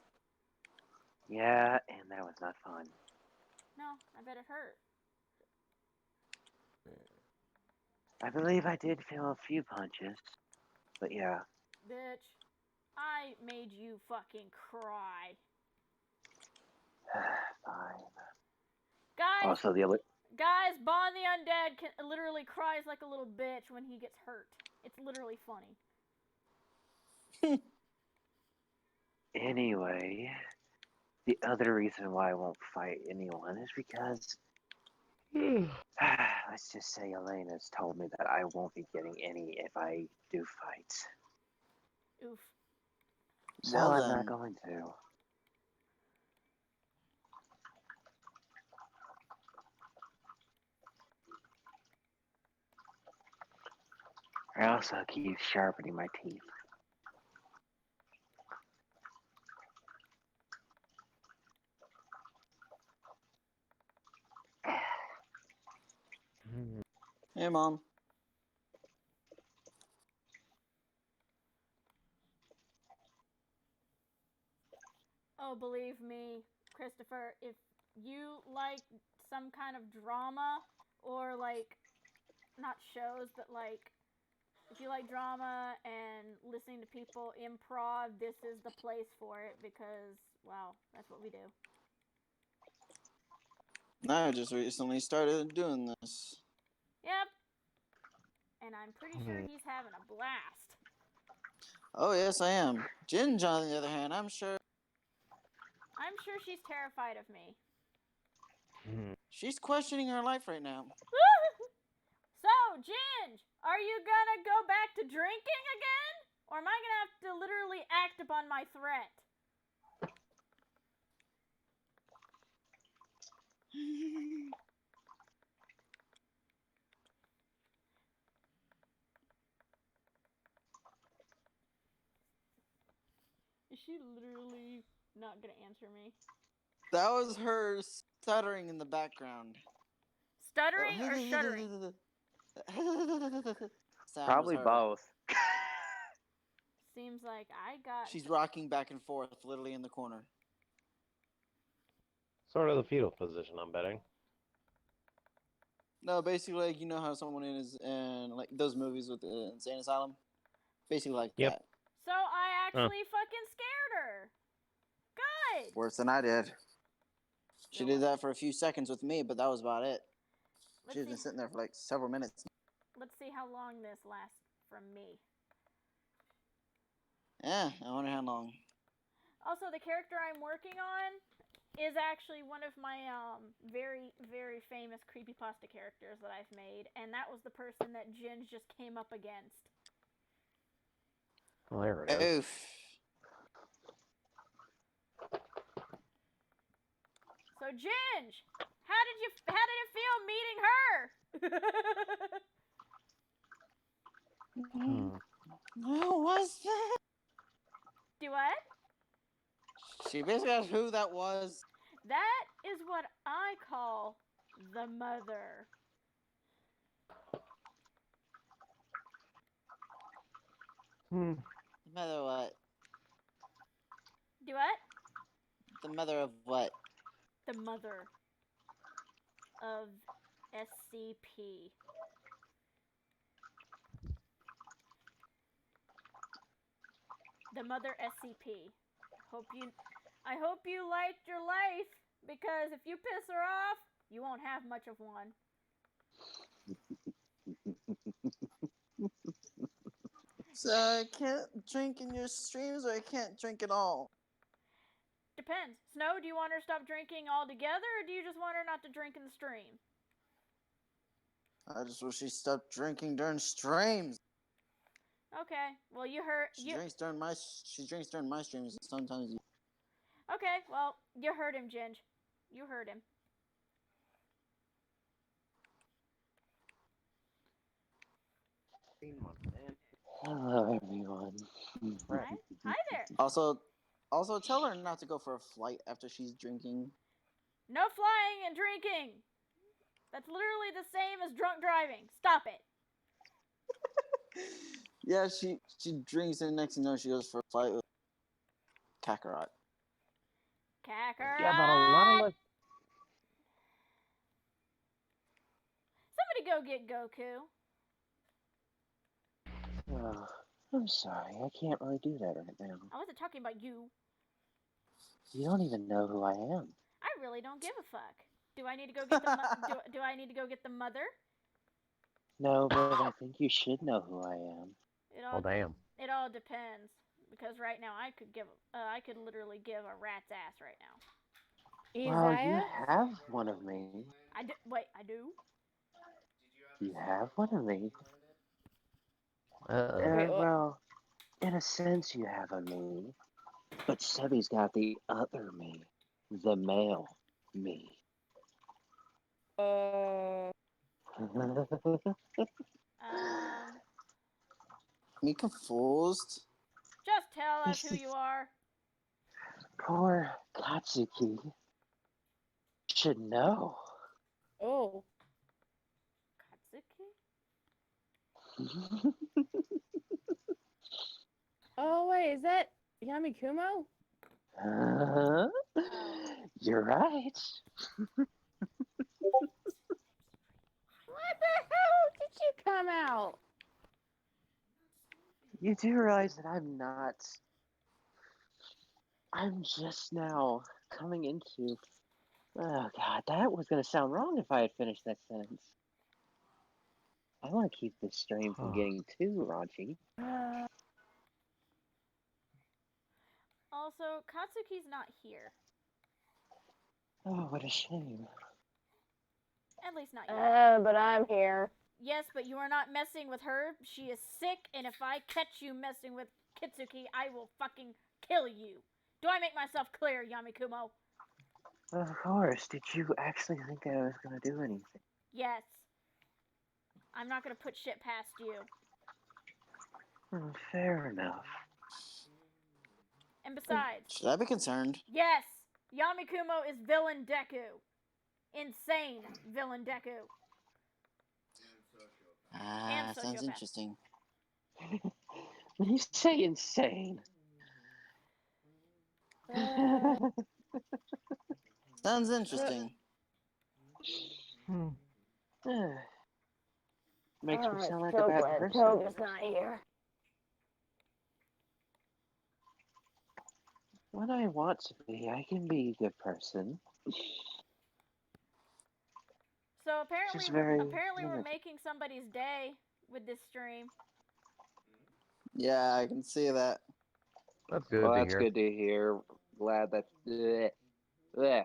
Yeah, and that was not fun. No, I bet it hurt. I believe I did feel a few punches. But yeah. Bitch, I I made you fucking cry. Fine. Guys, Also, the other. guys, Bon the Undead literally cries like a little bitch when he gets hurt. It's literally funny. Anyway, the other reason why I won't fight anyone is because let's just say Elena's told me that I won't be getting any if I do fight. Oof. So Well, I'm not then. going to. I also keep sharpening my teeth. Hey, Mom. Oh, believe me, Christopher, if you like some kind of drama or like, not shows, but like, if you like drama and listening to people improv, this is the place for it because, well, that's what we do. I just recently started doing this. Yep. And I'm pretty sure he's having a blast. Oh, yes, I am. Ginge, on the other hand, I'm sure she's terrified of me. she's questioning her life right now. So, Ginge, are you gonna go back to drinking again? Or am I gonna have to literally act upon my threat? Is she literally not gonna answer me? That was her stuttering in the background. Stuttering or shuddering? Probably both. Seems like I got... She's rocking back and forth, literally in the corner. Sort of the fetal position, I'm betting. No, basically, like, you know how someone is in like those movies with the insane asylum? Basically like Yep. that. So I actually fucking scared her. Good. Worse than I did. She Still did that for a few seconds with me, but that was about it. She's been Let's see. sitting there for like several minutes. Let's see how long this lasts from me. Yeah, I wonder how long. Also, the character I'm working on is actually one of my very, very famous creepypasta characters that I've made, and that was the person that Ginge just came up against. Well, there it is. Oof. So, Ginge, how did it feel meeting her? Who was that? Do what? She basically asked who that was. That is what I call the mother. The mother of what? Do what? The mother of what? The mother of SCP. The mother SCP. I hope you liked your life, because if you piss her off, you won't have much of one. So I can't drink in your streams, or I can't drink at all? Depends. Snow, do you want her to stop drinking altogether, or do you just want her not to drink in the stream? I just wish she stopped drinking during streams. Okay. Well, you heard. She drinks during my streams. And sometimes. Okay. Well, you heard him, Ginge. You heard him. Hello, everyone. Hi there. Also, tell her not to go for a flight after she's drinking. No flying and drinking. That's literally the same as drunk driving. Stop it. Yeah, she drinks, and next thing you know, she goes for a flight with Kakarot. Kakarot. Yeah, but a lot of Somebody go get Goku. I'm sorry, I can't really do that right now. I wasn't talking about you. You don't even know who I am. I really don't give a fuck. Do I need to go get the do I need to go get the mother? No, but I think you should know who I am. It Oh all damn. it all depends because right now I could literally give a rat's ass right now. Well, you Isaiah? have one of me. I do. Wait, I do. You have one of me. Wait, Well, in a sense, you have a me. But Sebby's got the other me. The male me. Me confused. Just tell us who you are. Poor Katsuki should know. oh. Katsuki? Oh, wait, is that Yami Kumo? You're right. What the hell did you come out? You do realize that I'm just now coming into. Oh god, that was gonna sound wrong if I had finished that sentence. I want to keep this stream from getting too raunchy. Also, Katsuki's not here. Oh, what a shame. At least not yet. But I'm here. Yes, but you are not messing with her. She is sick, and if I catch you messing with Kitsuki, I will fucking kill you. Do I make myself clear, Yamikumo? Of course. Did you actually think I was gonna do anything? Yes. I'm not gonna put shit past you. Fair enough. And besides, Should I be concerned? yes, Yamikumo is villain Deku. Insane villain Deku. And Sounds sociopath. interesting. When you say insane. Sounds interesting. Makes me sound like a so bad glad person. Toga's not here. When I want to be, I can be a good person. So apparently, Just very we're limited. making somebody's day with this stream. Yeah, I can see that. That's good Well, to that's hear. good to hear. Glad that. Bleh.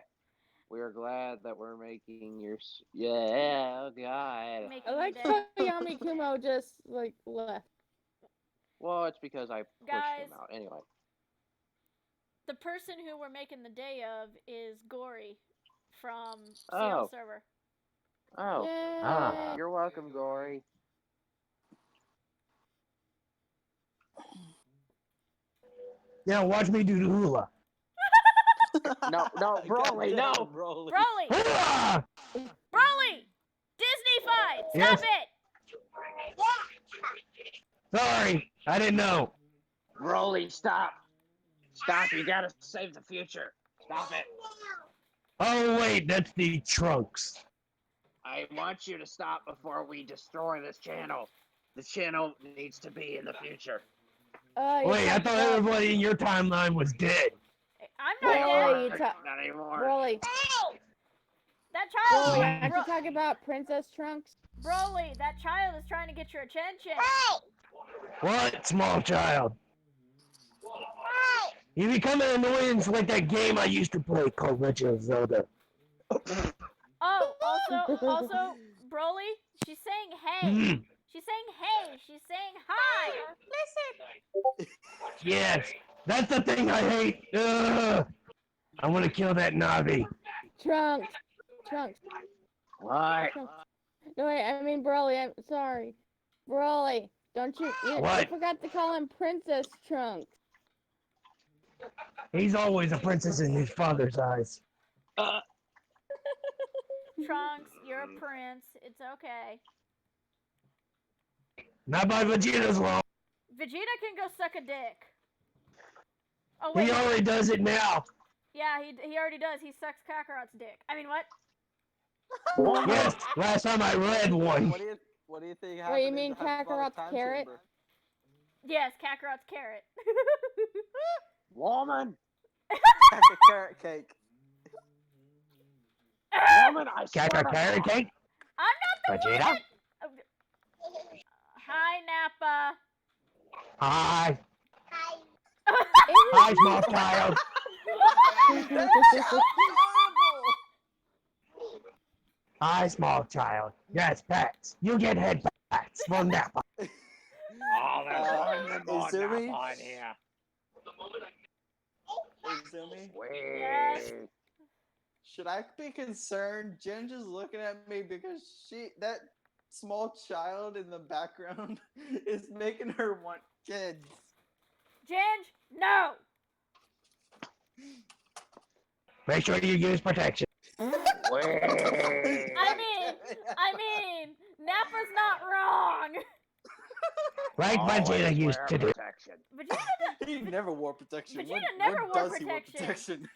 We're glad that we're making your. Yeah, oh god. Making I your like day. how Yami Kumo just, like, left. Well, it's because I pushed Guys. him out. Anyway. The person who we're making the day of is Gory from Oh. CL server. Oh. Yay. Ah. You're welcome, Gory. Now watch me do the hula. No, Broly, no! Broly. Broly! Hula! Broly! Disney fight! Stop Yes. it! Sorry, I didn't know. Broly, stop! Stop, you gotta save the future. Stop it. Oh wait, that's the Trunks. I want you to stop before we destroy this channel. The channel needs to be in the future. You Wait, I talked thought about- everybody in your timeline was dead. I'm They not Broly, dead. you aren't, not anymore. Broly, That child. Broly, aren't you talking about Princess Trunks? Broly, that child is trying to get your attention. What, small child? You become an annoyance like that game I used to play called Legend of Zelda. Oh, also, Broly, she's saying hey. Mm, She's saying hey. She's saying hi. yes, that's the thing I hate. Ugh. I want to kill that Navi. Trunks. What? No, wait, I mean Broly, I'm sorry. Broly, don't you What? forgot to call him Princess Trunks. He's always a princess in his father's eyes. Trunks, you're a prince. It's okay. Not by Vegeta's law. Vegeta can go suck a dick. Oh He wait. already does it now. Yeah, he already does. He sucks Kakarot's dick. I mean, what? Yes, last time I read one. What do you think happened? Wait, you in mean the hyperbolic Kakarot's time carrot? chamber? Yes, Kakarot's carrot. Woman! Carrot cake. Woman, I swear Got to a carrot God. cake? I'm not the one Vegeta? that... Hi, Nappa. Hi. Hi, small child. That's horrible. Hi, small child. Yes, pets. You get head pats from Nappa. Oh, there's one more Izumi? Nappa in here. Izumi? Yes. Sweet. Should I be concerned? Jen just looking at me because that small child in the background is making her want kids. Ginge, no. Make sure you use protection. I mean, Nappa's not wrong. Like Vegeta used to do. Protection. Vegeta, He never wore protection. Vegeta When never wore does he wear protection. protection?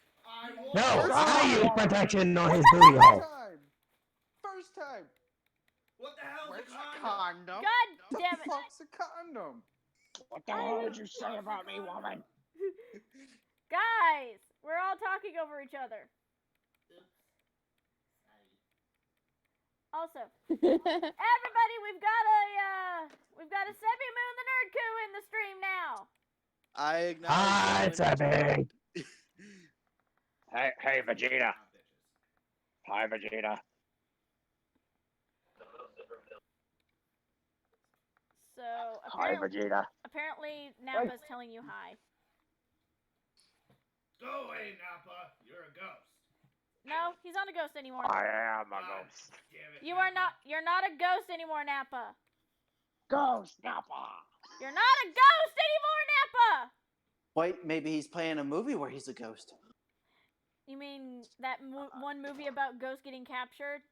No, First I time. use protection on his booty hole. First time. What the hell's Where's a a condom? condom? God damn The it. fuck's a condom? What the hell did you say about me, woman? Guys, we're all talking over each other. Also, everybody, we've got a Sebi Moon the Nerd Coup in the stream now. I Hi, acknowledge that. Sebi. Hey, Vegeta. Hi, Vegeta. So Hi, Vegeta. apparently Nappa's telling you hi. Go away, Nappa. You're a ghost. No, he's not a ghost anymore. I am a God ghost. damn it, You are Nappa. you're not a ghost anymore, Nappa. Ghost Nappa. You're not a ghost anymore, Nappa. Wait, maybe he's playing a movie where he's a ghost. You mean that one movie about ghosts getting captured?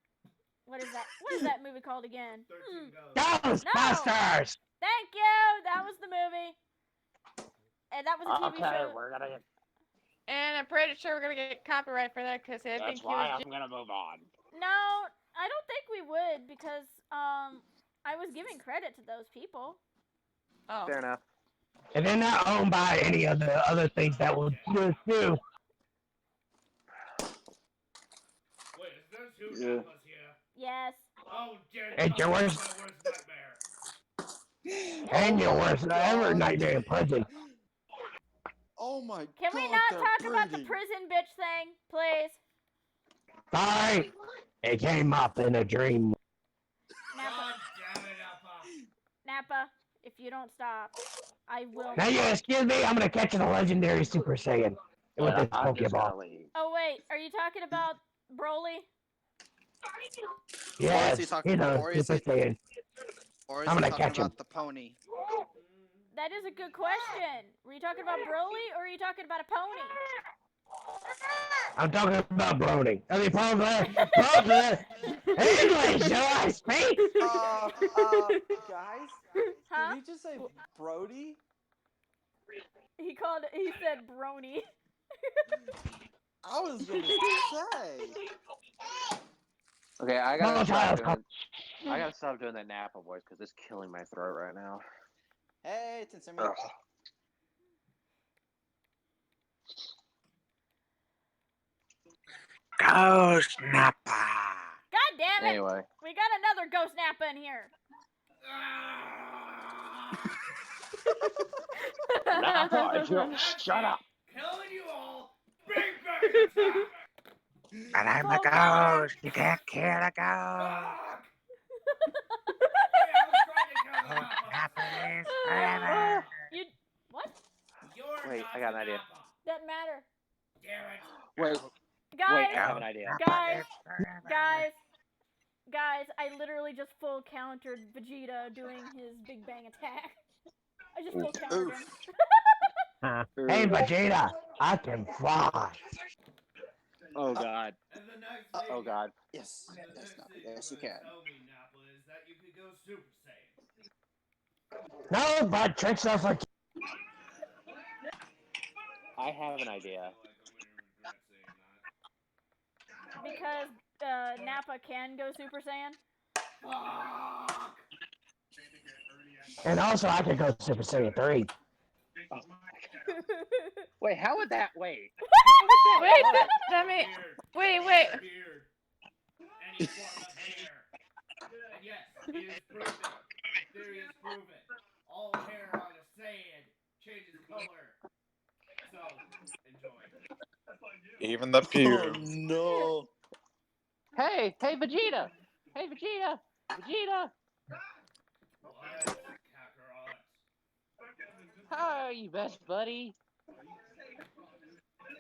What is that? What is that movie called again? 13 ghosts. Ghostbusters! Thank you. That was the movie. And that was a TV Okay, show. we're gonna get. And I'm pretty sure we're gonna get copyright for that because I think That's he why was. I'm gonna move on. No, I don't think we would because I was giving credit to those people. Oh. Fair enough. And they're not owned by any of the other things that will just do. Wait, is there two Yeah. Nappas here? Yes. Oh, dear. It's your God, worst- that's my worst nightmare. And your Oh my worst ever God. nightmare in prison. Oh my Can God. we not they're talk about the breeding. prison bitch thing, please? Sorry, it came up in a dream. Nappa, God damn it, Nappa. Nappa, if you don't stop, I will. Now you excuse me, I'm gonna catch the legendary Super Saiyan with And this I'm just Pokeball. gonna leave. Oh wait, are you talking about Broly? Yes, he he's talking- a or is Super he- Saiyan. Or is I'm he gonna talking catch him. about the pony? That is a good question. Were you talking about Broly or are you talking about a pony? I'm talking about Brony. I mean, Brony. English, do I speak? Guys? Huh? Did he just say Brody? He said brony. I was gonna say. Okay, I Small gotta child. stop doing that Nappa voice because it's killing my throat right now. Hey, Tensumi. Ugh. Ghost Nappa. God damn it! Anyway, We got another ghost Nappa in here. Nappa, shut up. Killing you all. Bring back the time. And I'm a ghost. You can't kill a ghost. Fuck. Hey, I was trying to kill the Nappa. is forever. You what? You're Wait, not I got the an idea. Nappa. Doesn't matter. Damn it. Wait, Guys, I have an idea. guys, I literally just full countered Vegeta doing his Big Bang attack. I just full countered him. Hey, Vegeta, I can fly. Oh god. And the next thing, Oh god. Yes. and the Yes, next no, thing yes, you you're can. gonna tell me, Nappa, is that you could go Super Saiyan. No, but tricks are for. I have an idea. Because Nappa can go Super Saiyan. Fuck. And also, I could go Super Saiyan 3. Wait, how would that? Wait. Wait, that mean, wait. Beard. Any form of hair. And yes, it is proven. Theory is proven. All hair on a Saiyan changes color. So, enjoy. Even the Oh pubes. no! Hey, Vegeta! Hey, Vegeta! Vegeta! What? Kakarot. How are you, best buddy?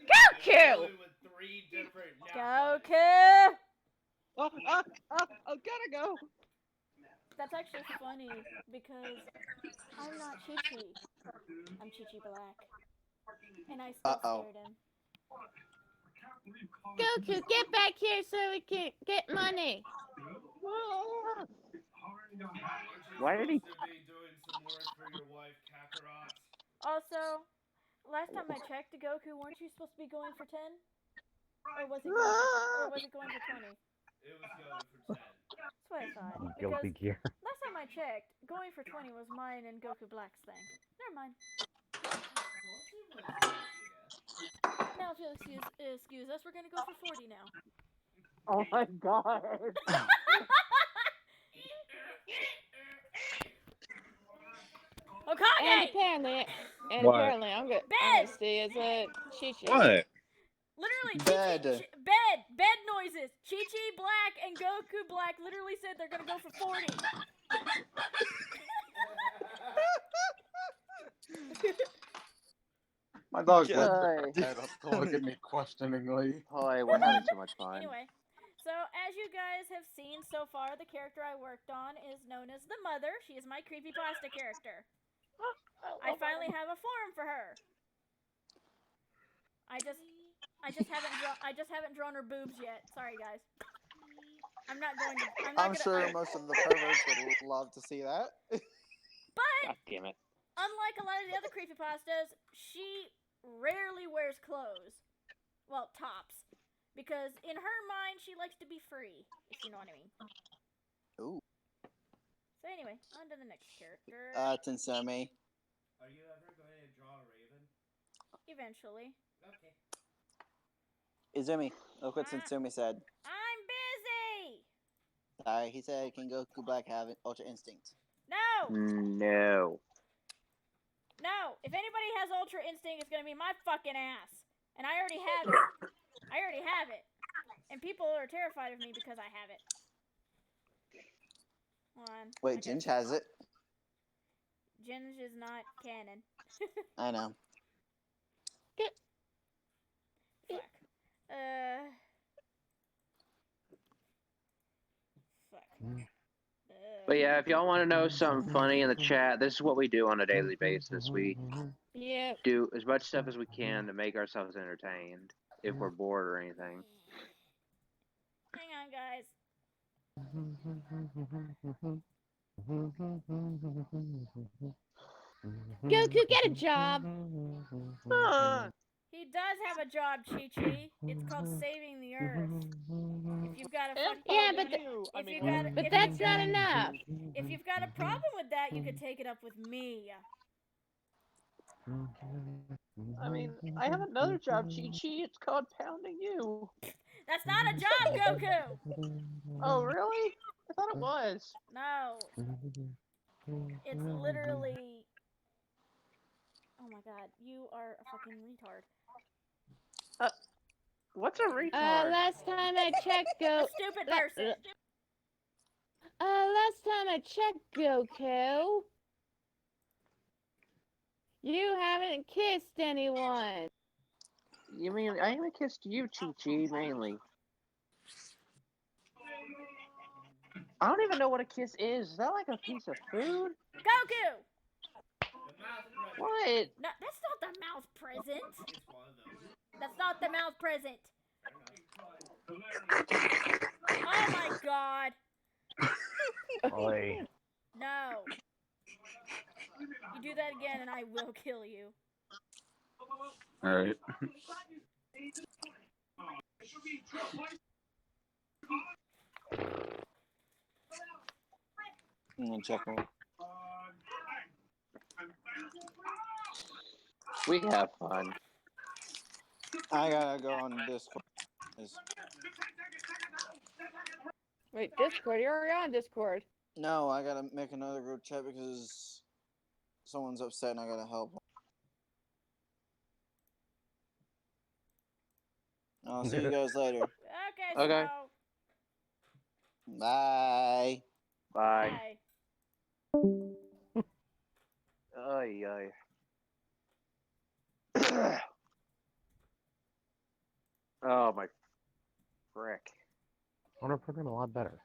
Goku! With 3 different Goku! Oh, gotta go. That's actually funny because I'm not Chi-Chi. I'm Chi-Chi Black. And I still Uh-oh. scared him. Goku, get back here so we can get money. Why did he? To be doing some work for your wife, Kakarot. Also, last time I checked, Goku, weren't you supposed to be going for 10? Or was it going for 20? It was going for 10. That's what I thought. Guilty Because Gear. last time I checked, going for 20 was mine and Goku Black's thing. Never mind. Now if you'll excuse us, we're gonna go for 40 now. Oh my god. Hokage! And What? apparently, I'm gonna stay as a Chi-Chi. What? Literally, Bed. bed noises. Chi-Chi Black and Goku Black literally said they're gonna go for 40. My dog Yeah. lifted her head up to look at me questioningly. Boy, we're having too much fun. Anyway, so as you guys have seen so far, the character I worked on is known as the Mother. She is my creepypasta character. I finally have a form for her. I just haven't drawn her boobs yet. Sorry, guys. I'm not I'm gonna. sure most of the perverts would love to see that. But God damn it. unlike a lot of the other creepypastas, she rarely wears clothes. Well, tops. Because in her mind, she likes to be free, if you know what I mean. Ooh. So anyway, on to the next character. Tensumi. Are you ever going to draw a raven? Eventually. Okay. Izumi. Look what Tensumi said. I'm busy! He said, can Goku Black have Ultra Instinct? No! No. No! If anybody has Ultra Instinct, it's gonna be my fucking ass. And I already have it. I already have it. And people are terrified of me because I have it. Hold on. Wait, Ginge has it. Ginge is not canon. I know. Fuck. Fuck. But yeah, if y'all want to know something funny in the chat, this is what we do on a daily basis. We do as much stuff as we can to make ourselves entertained if we're bored or anything. Hang on, guys. Goku, get a job. He does have a job, Chi-Chi. It's called saving the Earth. If you've got a Yeah, but that's not enough. If you've got a problem with that, you could take it up with me. I mean, I have another job, Chi-Chi. It's called pounding you. That's not a job, Goku! Oh, really? I thought it was. No. It's literally... Oh my god, you are a fucking retard. What's a retard? Last time I checked, A stupid person. Last time I checked, Goku, you haven't kissed anyone. You mean I haven't kissed you, Chi-Chi, mainly. I don't even know what a kiss is. Is that like a piece of food? Goku! What? No, that's not the mouth present. That's not the mouth present. Oh my god. Oi. No. You do that again and I will kill you. Alright. Check. We have fun. I gotta go on Discord. Wait, Discord? You're already on Discord. No, I gotta make another group chat because someone's upset and I gotta help. I'll see you guys later. Okay, Okay. so Bye. Bye. bye. Ay, ay. Oh my frick. I wonder if we're doing a lot better.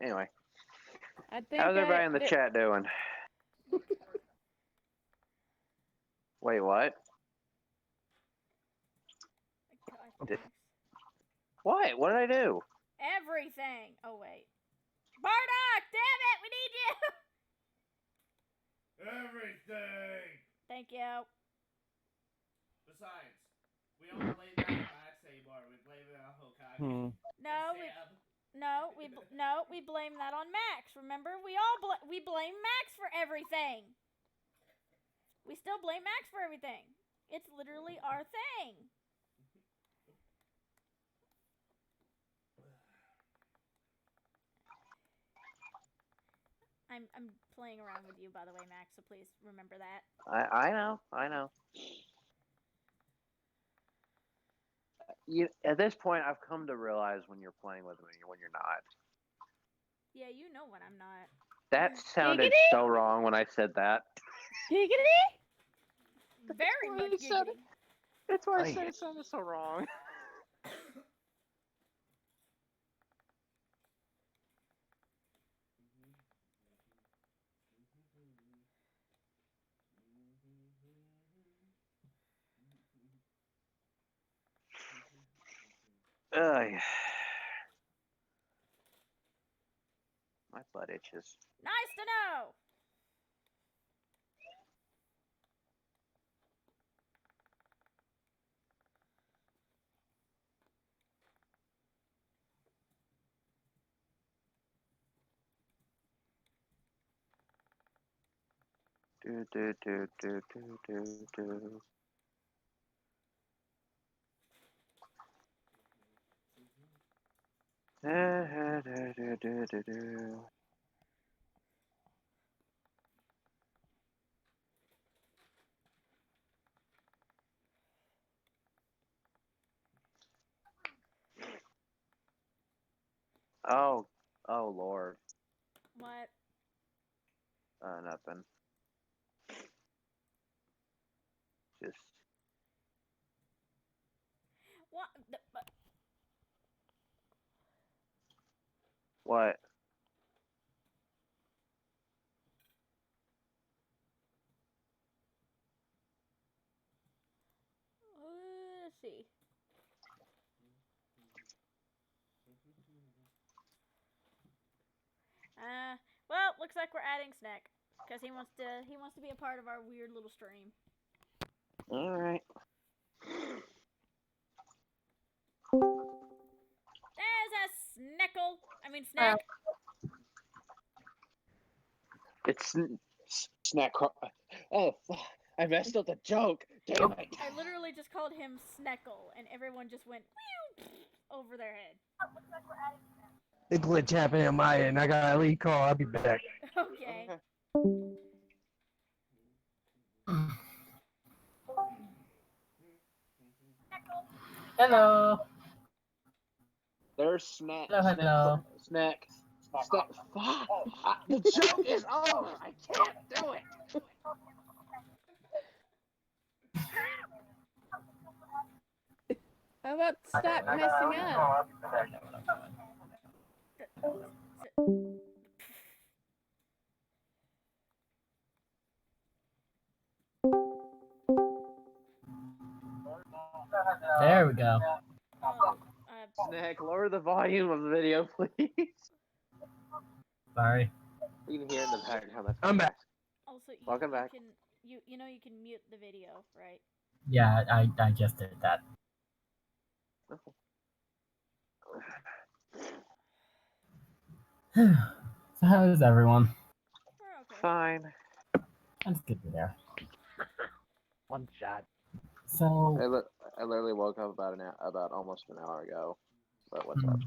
Anyway, I think how's everybody I- in the there- chat doing? Wait, what? God, Did- thanks. What? What did I do? Everything. Oh wait, Bardock! Damn it, we need you. Everything. Thank you. Besides, we don't blame that on Max anymore. We blame it on Hokage. No, And we Sam. we blame that on Max. Remember, we blame Max for everything. We still blame Max for everything. It's literally our thing. I'm playing around with you, by the way, Max. So please remember that. I know. At this point, I've come to realize when you're playing with me and when you're not. Yeah, you know when I'm not. That sounded Giggity? so wrong when I said that. Giggity? Very why much you said giggity. That's why I Ay. said it sounded so wrong. Ugh. My butt itches. Nice to know. Do do do do do do do. Do do do do do do. Oh Lord. What? Nothing. Just What? what? Let's see. Well, looks like we're adding Snack because he wants to be a part of our weird little stream. All right. There's a Sneckle. I mean Snack. It's snack. Oh, I messed up the joke. Damn it. I literally just called him Sneckle, and everyone just went over their head. A glitch happening on my end. I got a lead call. I'll be back. Okay. Hello. There's snack. Hello. Snack. Snack. Fuck. The joke is over. I can't do it. How about stop messing up? There we go. Oh, Snack, lower the volume of the video, please. Sorry. You can hear in the background. That's I'm back. also, Welcome back. You know you can mute the video, right? Yeah, I just did that. So how is everyone? We're okay. fine. That's good to hear. One shot. So, I literally woke up about almost an hour ago. But what's up?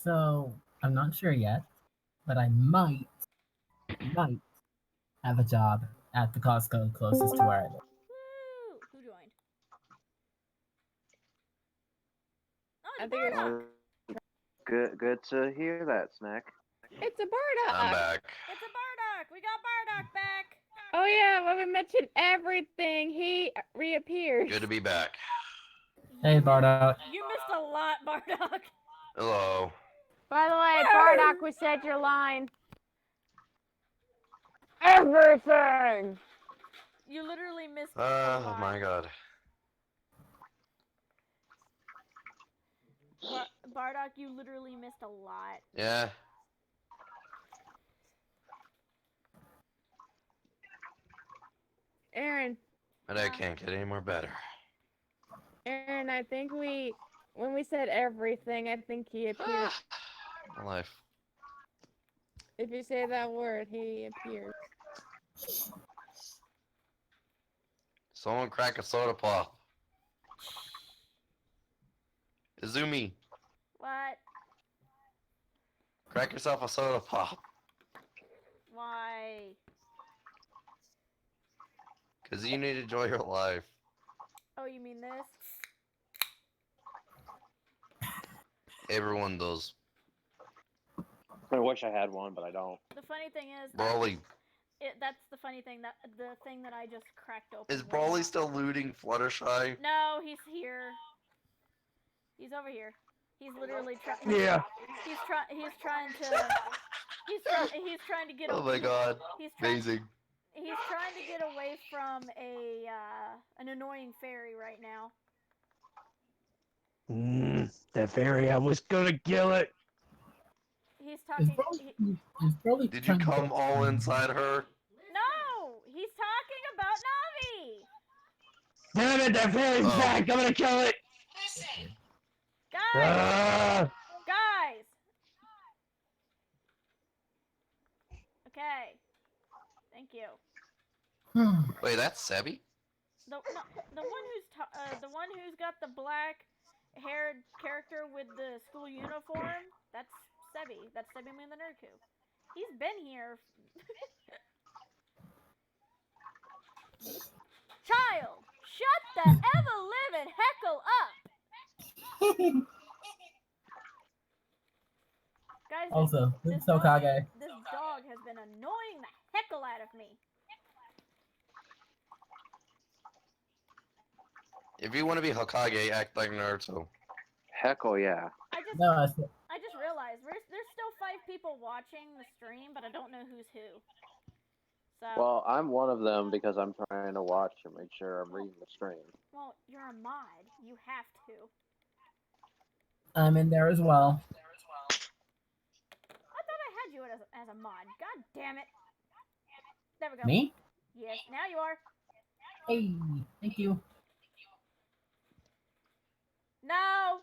so I'm not sure yet, but I might have a job at the Costco closest to where I live. Woo! Who joined? Oh, I it's think it's- Bardock! Good to hear that, Snack. It's a Bardock. I'm back. It's a Bardock! We got Bardock back! Oh yeah, when we mentioned everything, he reappeared. Good to be back. Hey, Bardock. You missed a lot, Bardock. Hello. By the way, Bardock, we said your line. Everything! You literally missed a Oh lot. my god. Bardock, you literally missed a lot. Yeah. Aaron, But I can't get any more better. Aaron, I think when we said everything, I think he appeared. My life. If you say that word, he appears. Someone crack a soda pop. Izumi, What? crack yourself a soda pop. Why? Because you need to enjoy your life. Oh, you mean this? Everyone does. I wish I had one, but I don't. The funny thing is, Brawly. that's the funny thing, that the thing that I just cracked open. Is Brawly still looting Fluttershy? No, he's here. He's over here. He's literally trying. Yeah. He's trying to get. Oh my god. He's trying. Amazing. He's trying to get away from an annoying fairy right now. That fairy, I was gonna kill it. He's talking. Did you come all inside her? No, he's talking about Navi. Damn it, that fairy's back. I'm gonna kill it. Guys, guys. Okay. Thank you. Wait, that's Sebi? The one who's got the black-haired character with the school uniform. That's Sebi. That's Sebi Moon the Nerd Coop. He's been here. Child, shut the ever-living heckle up. Guys, Also, this Hokage. This dog has been annoying the heckle out of me. If you want to be Hokage, act like Naruto. Heckle yeah. I just realized there's still 5 people watching the stream, but I don't know who's who. So. Well, I'm one of them because I'm trying to watch and make sure I'm reading the stream. Well, you're a mod. You have to. I'm in there as well. I thought I had you as a mod. God damn it. There we go. Me? Yes, now you are. Hey, thank you. No,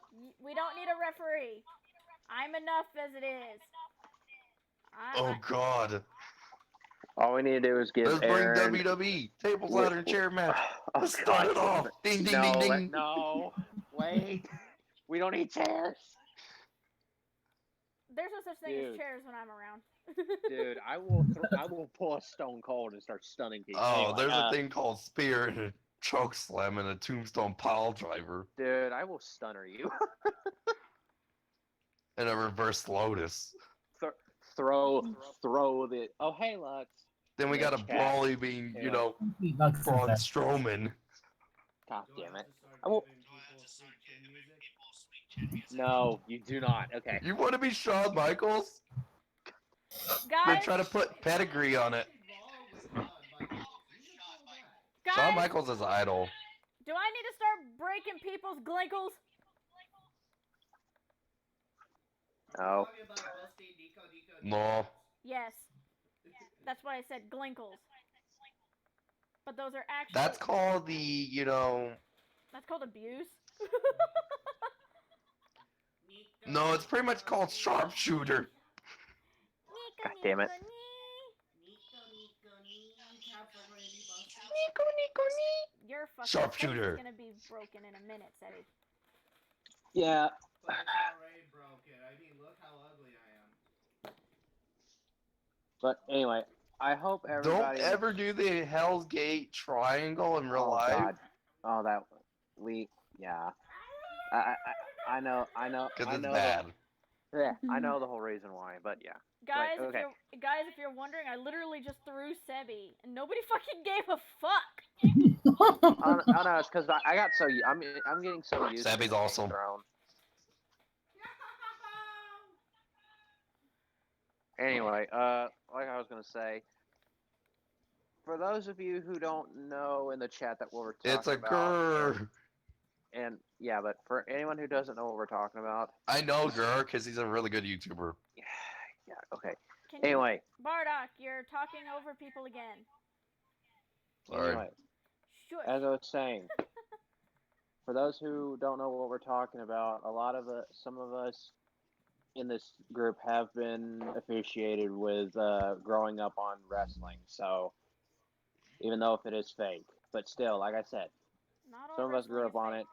we don't need a referee. I'm enough as it is. Oh god. All we need to do is give Let's bring Aaron... WWE. Table, ladder, and chair match. Oh, Let's start it off. Ding, ding, ding, ding. No, wait. We don't need chairs. There's no such thing as Dude. chairs when I'm around. Dude, I will pull a Stone Cold and start stunning people. Oh, Anyway, there's a thing called spear and a choke slam and a tombstone pile driver. Dude, I will stunner you. And a reverse lotus. Throw the... Oh, hey, Lux. Then we got a Brawly being, you know, Braun Strowman. God damn it. I will... No, you do not. Okay. You want to be Shawn Michaels? We're Guys, trying to put pedigree on it. Shawn guys, Michaels is idol. do I need to start breaking people's glinkles? No. No. Yes. That's what I said, glinkles. But those are actually... That's called the, you know... That's called abuse? No, it's pretty much called sharpshooter. Damn it. Taps are going to be busted. Your fucking face Sharpshooter. is gonna be broken in a minute, Seti. Yeah. But it's already broken. I mean, look how ugly I am. But anyway, I hope Don't everybody. ever do the Hell's Gate triangle in real Oh life. God. Oh, that we. Yeah. I know. Because it's know bad. Yeah, I know the whole reason why, but yeah. Guys, Like, okay. if you're wondering, I literally just threw Sebi, and nobody fucking gave a fuck. Oh no, it's because I got so I'm getting so used to Sebby's being awesome. thrown. Anyway, like I was gonna say, for those of you who don't know in the chat that what we're talking It's a about, grr. and yeah, but for anyone who doesn't know what we're talking about, I know grr because he's a really good YouTuber. yeah, okay. Can Anyway, Bardock, you're talking over people again. Sorry. Anyway, Shush. as I was saying, for those who don't know what we're talking about, some of us in this group have been associated with growing up on wrestling. So even though if it is fake, but still, like I said, Not all some of us grew wrestling up on is it.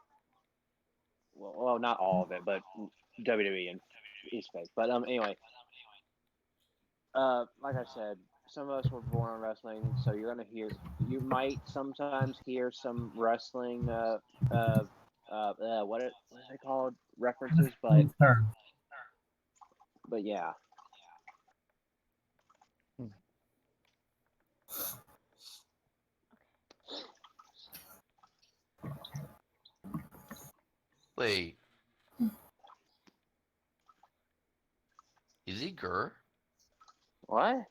Well, not all of it, but WWE and is fake. But anyway, like I said, some of us were born on wrestling, so you might sometimes hear some wrestling, what is it called, references, but yeah. Wait. Is he grr? What?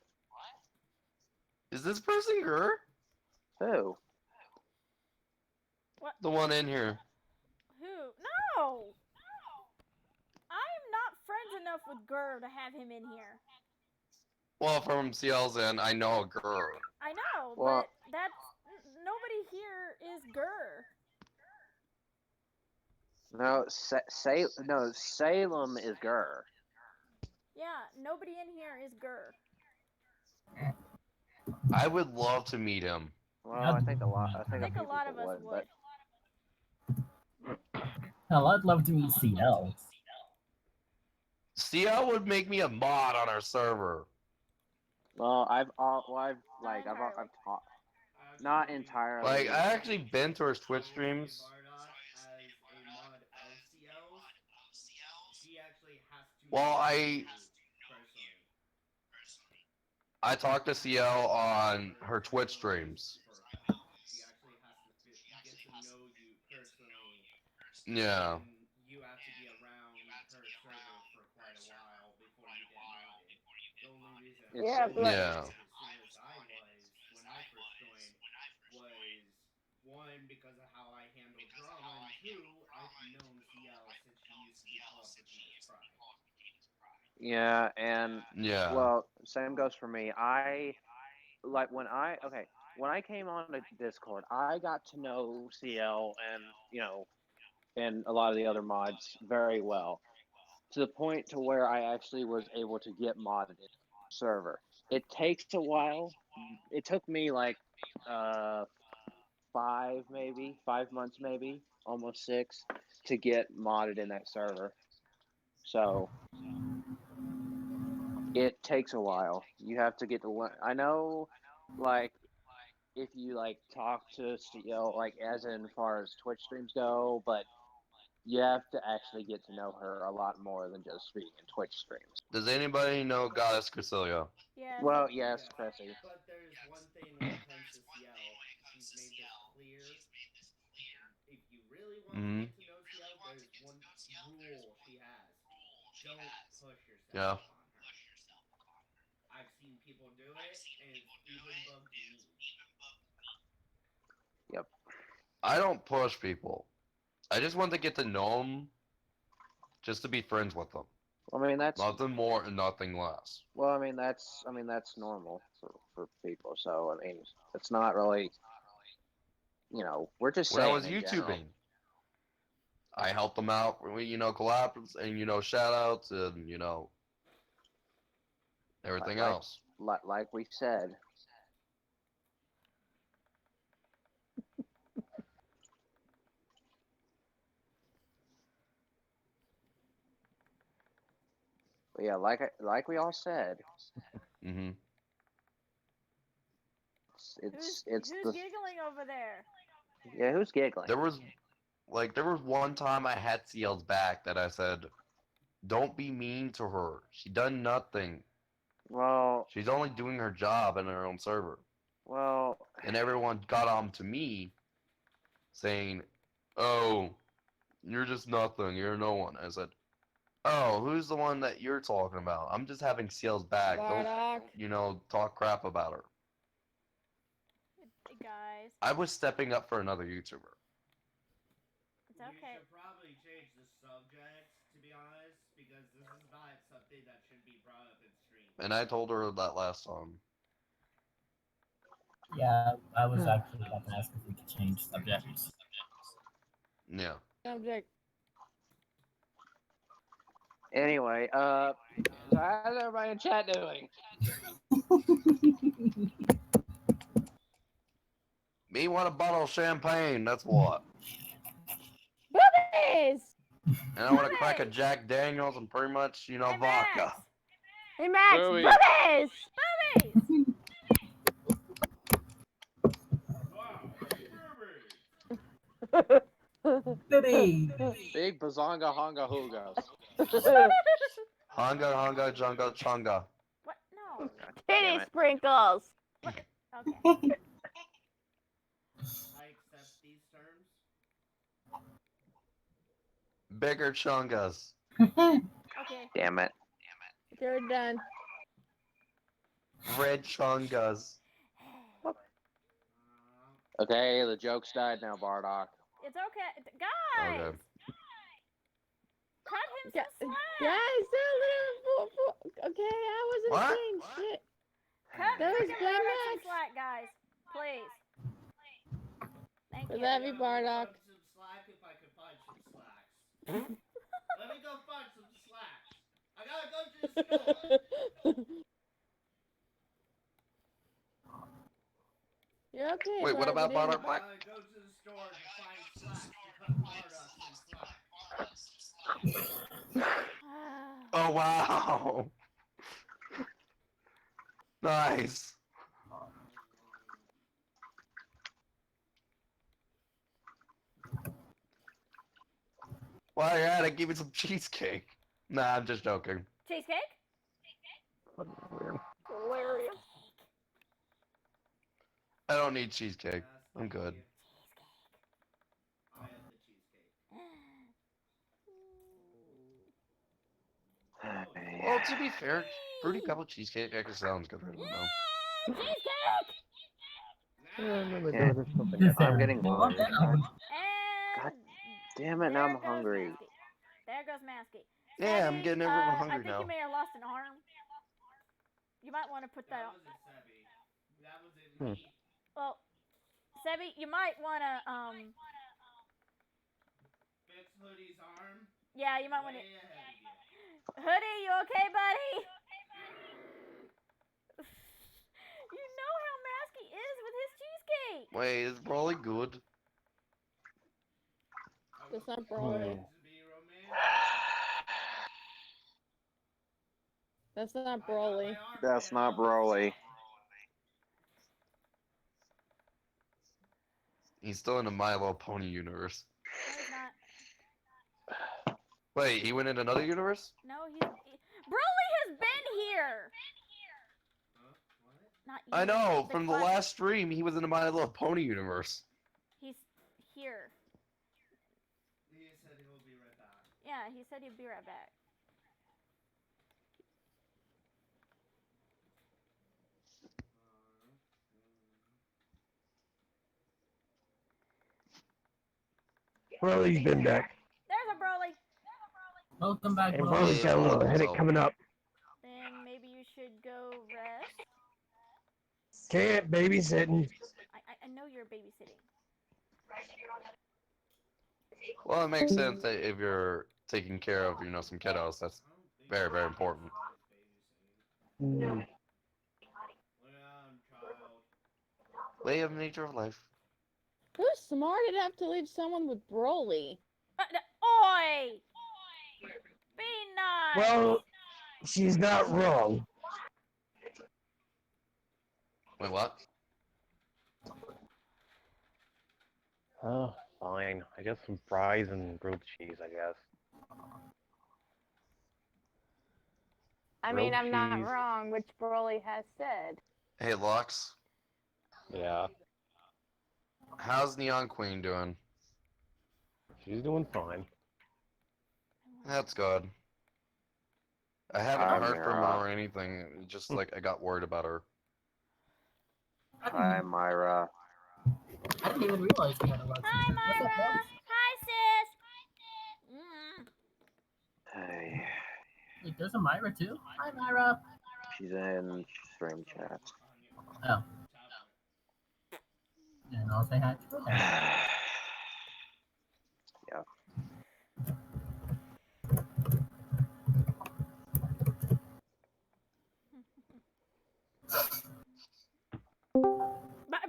Is this person grr? Who? What? The one in here. Who? No! I'm not friends enough with Gurr to have him in here. Well, from CL's end, I know a grr. I know, Well, but that's... Nobody here is Gurr. No, Salem is Gurr. Yeah, nobody in here is Gurr. I would love to meet him. Well, I think a lot I think a lot of us would. Hell, I'd love to meet CL. CL would make me a mod on our server. Well, I've taught, not Actually, entirely. Like, I actually been to his Twitch streams. Bardock, as a mod of CL's, she actually has to Well, know I you personally. talked to CL on her Twitch streams. For a fact. She actually has to get to know you personally. Yeah. And you have to be around her server for quite a while before you get modded. The only reason I Yeah, was but Yeah. as soon as I was when I first joined was one because of how I handled drama, and two, I've known CL since she used to be Call of Vegeta's Pride. yeah, and Yeah. well, same goes for me. When I came on to Discord, I got to know CL and a lot of the other mods very well, to the point to where I actually was able to get modded in the server. It takes a while. It took me like 5 months, maybe almost 6, to get modded in that server. So it takes a while. You have to get to learn. I know, like, if you talk to CL, as in far as Twitch streams go, but you have to actually get to know her a lot more than just speaking in Twitch streams. Does anybody know Goddess Crescelia? Yeah. Well, yes, Cressy. But there's one thing when it comes to CL, she's made this clear. If you really want to get to know CL, there's one rule she has. Don't push yourself Yeah. on her. I've seen people do it, and it's even bugged me. Yep. I don't push people. I just want to get to know them, just to be friends with them. I mean, that's Nothing more and nothing less. well. I mean, that's normal for people. So I mean, it's not really. We're just When I saying was in general. YouTubing, I helped them out. Collabs and shout outs and everything Like- else. Like we said. But yeah, like we all said, Hmm. it's Who's the giggling over there? yeah. Who's giggling? There was one time I had CL's back that I said, "Don't be mean to her. She done nothing. Well, She's only doing her job in her own server." well, And everyone got on to me, saying, "Oh, you're just nothing. You're no one." I said, "Oh, who's the one that you're talking about? I'm just having CL's back. Don't Bardock. talk crap about her." Hey, guys, I was stepping up for another YouTuber. it's okay. We should probably change the subject, to be honest, because this is not something that should be brought up in stream. And I told her that last time. Yeah, I was actually about to ask if we could change subjects. Yeah. Subject. anyway, so how's everybody in chat doing? Me want a bottle of champagne, that's what. Boobies! And I want to crack a Jack Daniels and pretty much, Hey, vodka. Max! Hey, Max! Boobies. Boobies! Boobies! Wow, Boobies! Big bazonga honga hoogos. Hanga, hanga, junga, chunga. What? No. Kitty Damn it. sprinkles! Okay. I accept these terms. Bigger chungas. Okay. Damn it. You're done. Red chungas. Okay, the joke's died now, Bardock. It's okay. Guys! Okay. Cut him Guys, some slack! they're a little... Okay, I wasn't What? saying shit. Cut That was freaking Blame Bardock some Max. slack, guys. Please. Thank We you. love you, Let me Bardock. cut some slack if I can find some slacks. Let me go find some slacks. I gotta go to the store. You're okay, Wait, what bud. about We didn't- Bardock I Black? gotta go to the store to find slacks to cut Bardock some slack. Oh, wow. Nice. While you're at it, give me some cheesecake. Nah, I'm just joking. Cheesecake? Hilarious. I don't need cheesecake. I'm good. I have the cheesecake. Well, to be fair, Fruity Pebble cheesecake actually sounds good right now. Cheesecake! I'm getting Well, bored. And God damn it, now I'm hungry. There goes Masky. Yeah, I'm Sebby, getting everyone I hungry think now. you may have lost an arm. You might want to put that That on. wasn't Sebby. That wasn't Hmm. me. Well, Sebby, you might want to, Fix Hoodie's arm. yeah, you might want to. Way ahead of you. Hoodie, you okay, buddy? You know how Masky is with his cheesecake. Wait, is Broly good? That's not I was Broly. trying to be romantic. That's not I got Broly. my arm That's bit not off. Broly. He's still in the My Little Pony universe. No, he's not. Wait, he went in another universe? No, Broly has been here. Huh? What? Not you. I know, from the clock- last stream, he was in the My Little Pony universe. He's here. He said he'll be right back. Yeah, he said he'd be right back. Broly's been back. There's a Broly. Welcome back, And Broly. Broly's got a little headache coming up. Then maybe you should go rest. Can't babysitting. I know you're babysitting. Well, it makes sense that if you're taking care of, some kiddos, that's very, very important. Hmm. Lay on, child. Way of nature of life. Who's smart enough to leave someone with Broly? Oi! Be nice! Well, she's not wrong. Wait, what? Oh, fine. I guess some fries and grilled cheese, I guess. I Grilled mean, I'm not cheese. wrong, which Broly has said. Hey, Lux. Yeah, How's Neon Queen doing? she's doing fine. That's good. I haven't Hi, heard from her Mira. or anything. Just like I got worried about her. Hi, Myra. I didn't even realize we had a lot. Hi, What's up, Myra! Bugs? Hi, sis! Hey, Wait, there's a Myra too? Hi, Myra. she's in stream chat. Oh. And I'll say hi to her. Yeah.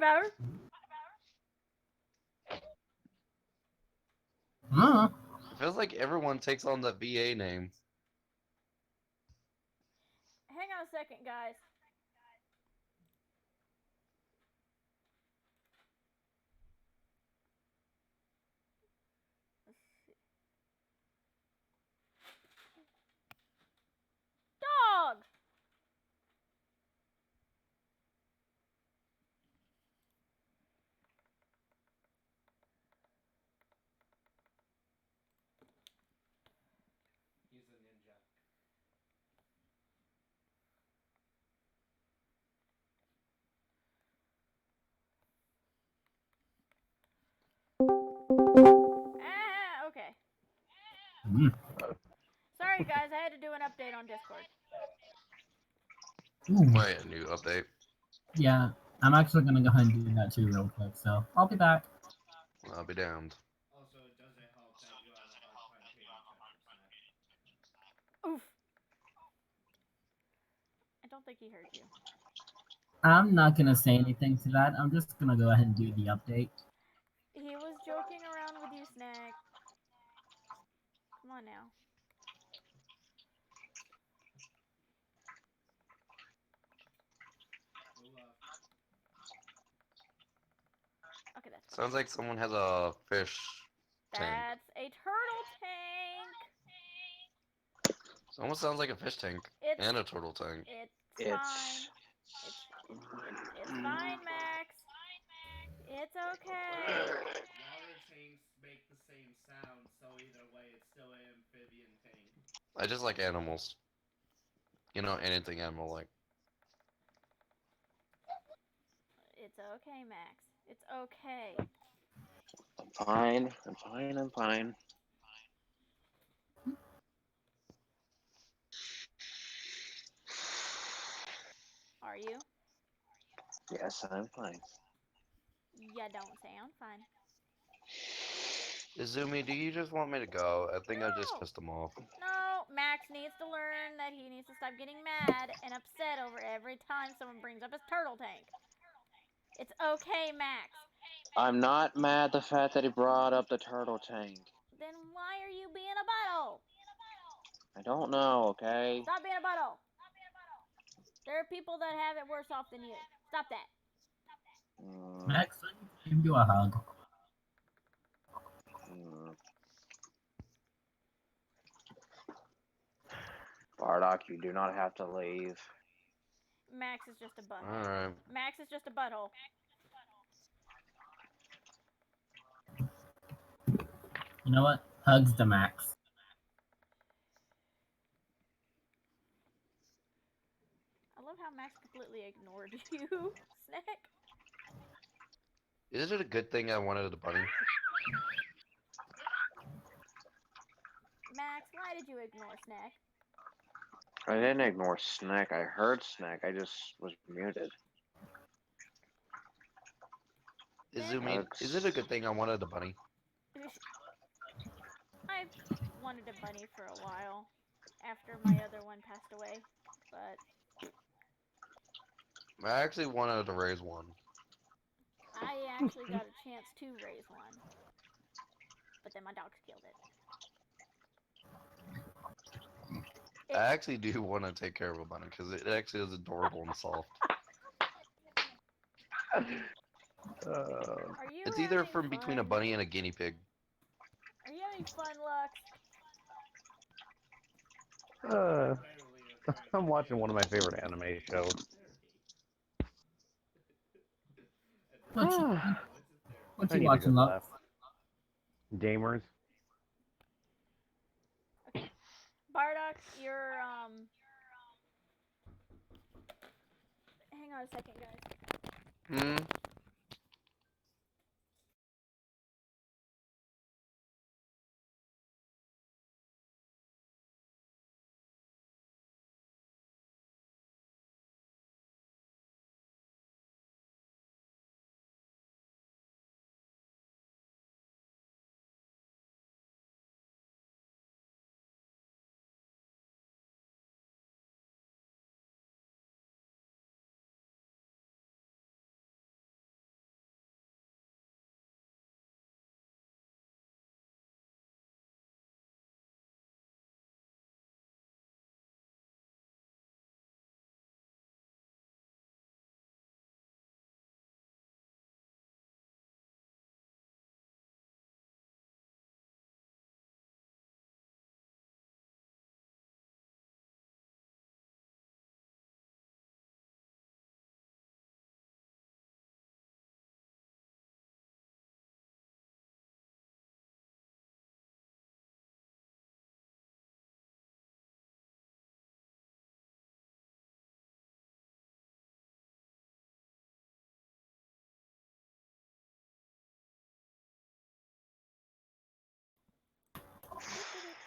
Better? It feels like everyone takes on the VA name. Hang on a second, guys. Dog! He's a ninja. Okay. Mm. Sorry, guys, I had to do an update on Discord. Ooh. Wait, a new update. Yeah, I'm actually gonna go ahead and do that too real quick, so I'll be back. I'll be damned. Also, it doesn't help that you have a hard time paying attention, Snack. Oof. I don't think he heard you. I'm not gonna say anything to that. I'm just gonna go ahead and do the update. He was joking around with you, Snack. Come on now. No love. Okay, that's fine. Sounds like someone has a fish tank. That's a turtle tank. It almost sounds like a fish tank It's and a turtle tank. it's fine. It's fine, Max. It's okay. Water tanks make the same sound, so either way, it's still an amphibian tank. I just like animals. You know, anything animal-like. It's okay, Max. It's okay. I'm fine. I'm fine. I'm fine. Are you? Yes, I'm fine. Yeah, don't say I'm fine. Izumi, do you just want me to go? I think I just No. pissed him off. No, Max needs to learn that he needs to stop getting mad and upset over every time someone brings up his turtle tank. It's okay, Max. I'm not mad the fact that he brought up the turtle tank. Then why are you being a butthole? I don't know, okay? Stop being a butthole. There are people that have it worse off than you. Stop that. Max, I need to give you a hug. Bardock, you do not have to leave. Max is just a butthole. Alright. Max is just a butthole. You know what? Hugs to Max. I love how Max completely ignored you, Snack. Is it a good thing I wanted a bunny? Max, why did you ignore Snack? I didn't ignore Snack. I heard Snack. I just was muted. Izumi, is it a good thing I wanted a bunny? I've wanted a bunny for a while after my other one passed away, but I actually wanted to raise one. I actually got a chance to raise one, but then my dogs killed it. I actually do want to take care of a bunny because it actually is adorable and soft. Are you It's either having from fun? between a bunny and a guinea pig. Are you having fun, Lux? I'm watching one of my favorite anime shows. What you, what I you need a watching, good Lux? laugh. Gamers. Bardock, you're hang on a second, guys. Hmm.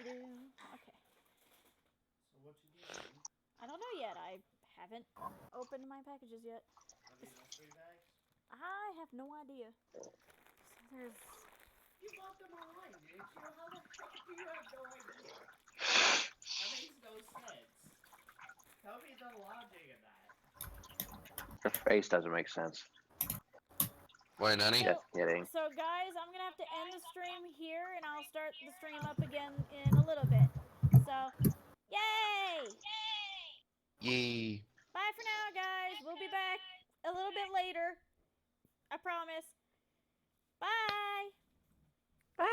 Okay. So what you doing? I don't know yet. I haven't opened my packages yet. Are these mystery bags? I have no idea. So there's. You bought them online, didn't you? How the heck do you have no idea? That makes no sense. Tell me the logic of that. Her face doesn't make sense. Wait, Nanny? Just kidding. So guys, I'm gonna have to end the stream here, and I'll start the stream up again in a little bit. So, yay! Yee. Bye for now, guys. We'll be back a little bit later. I promise. Bye. Bye.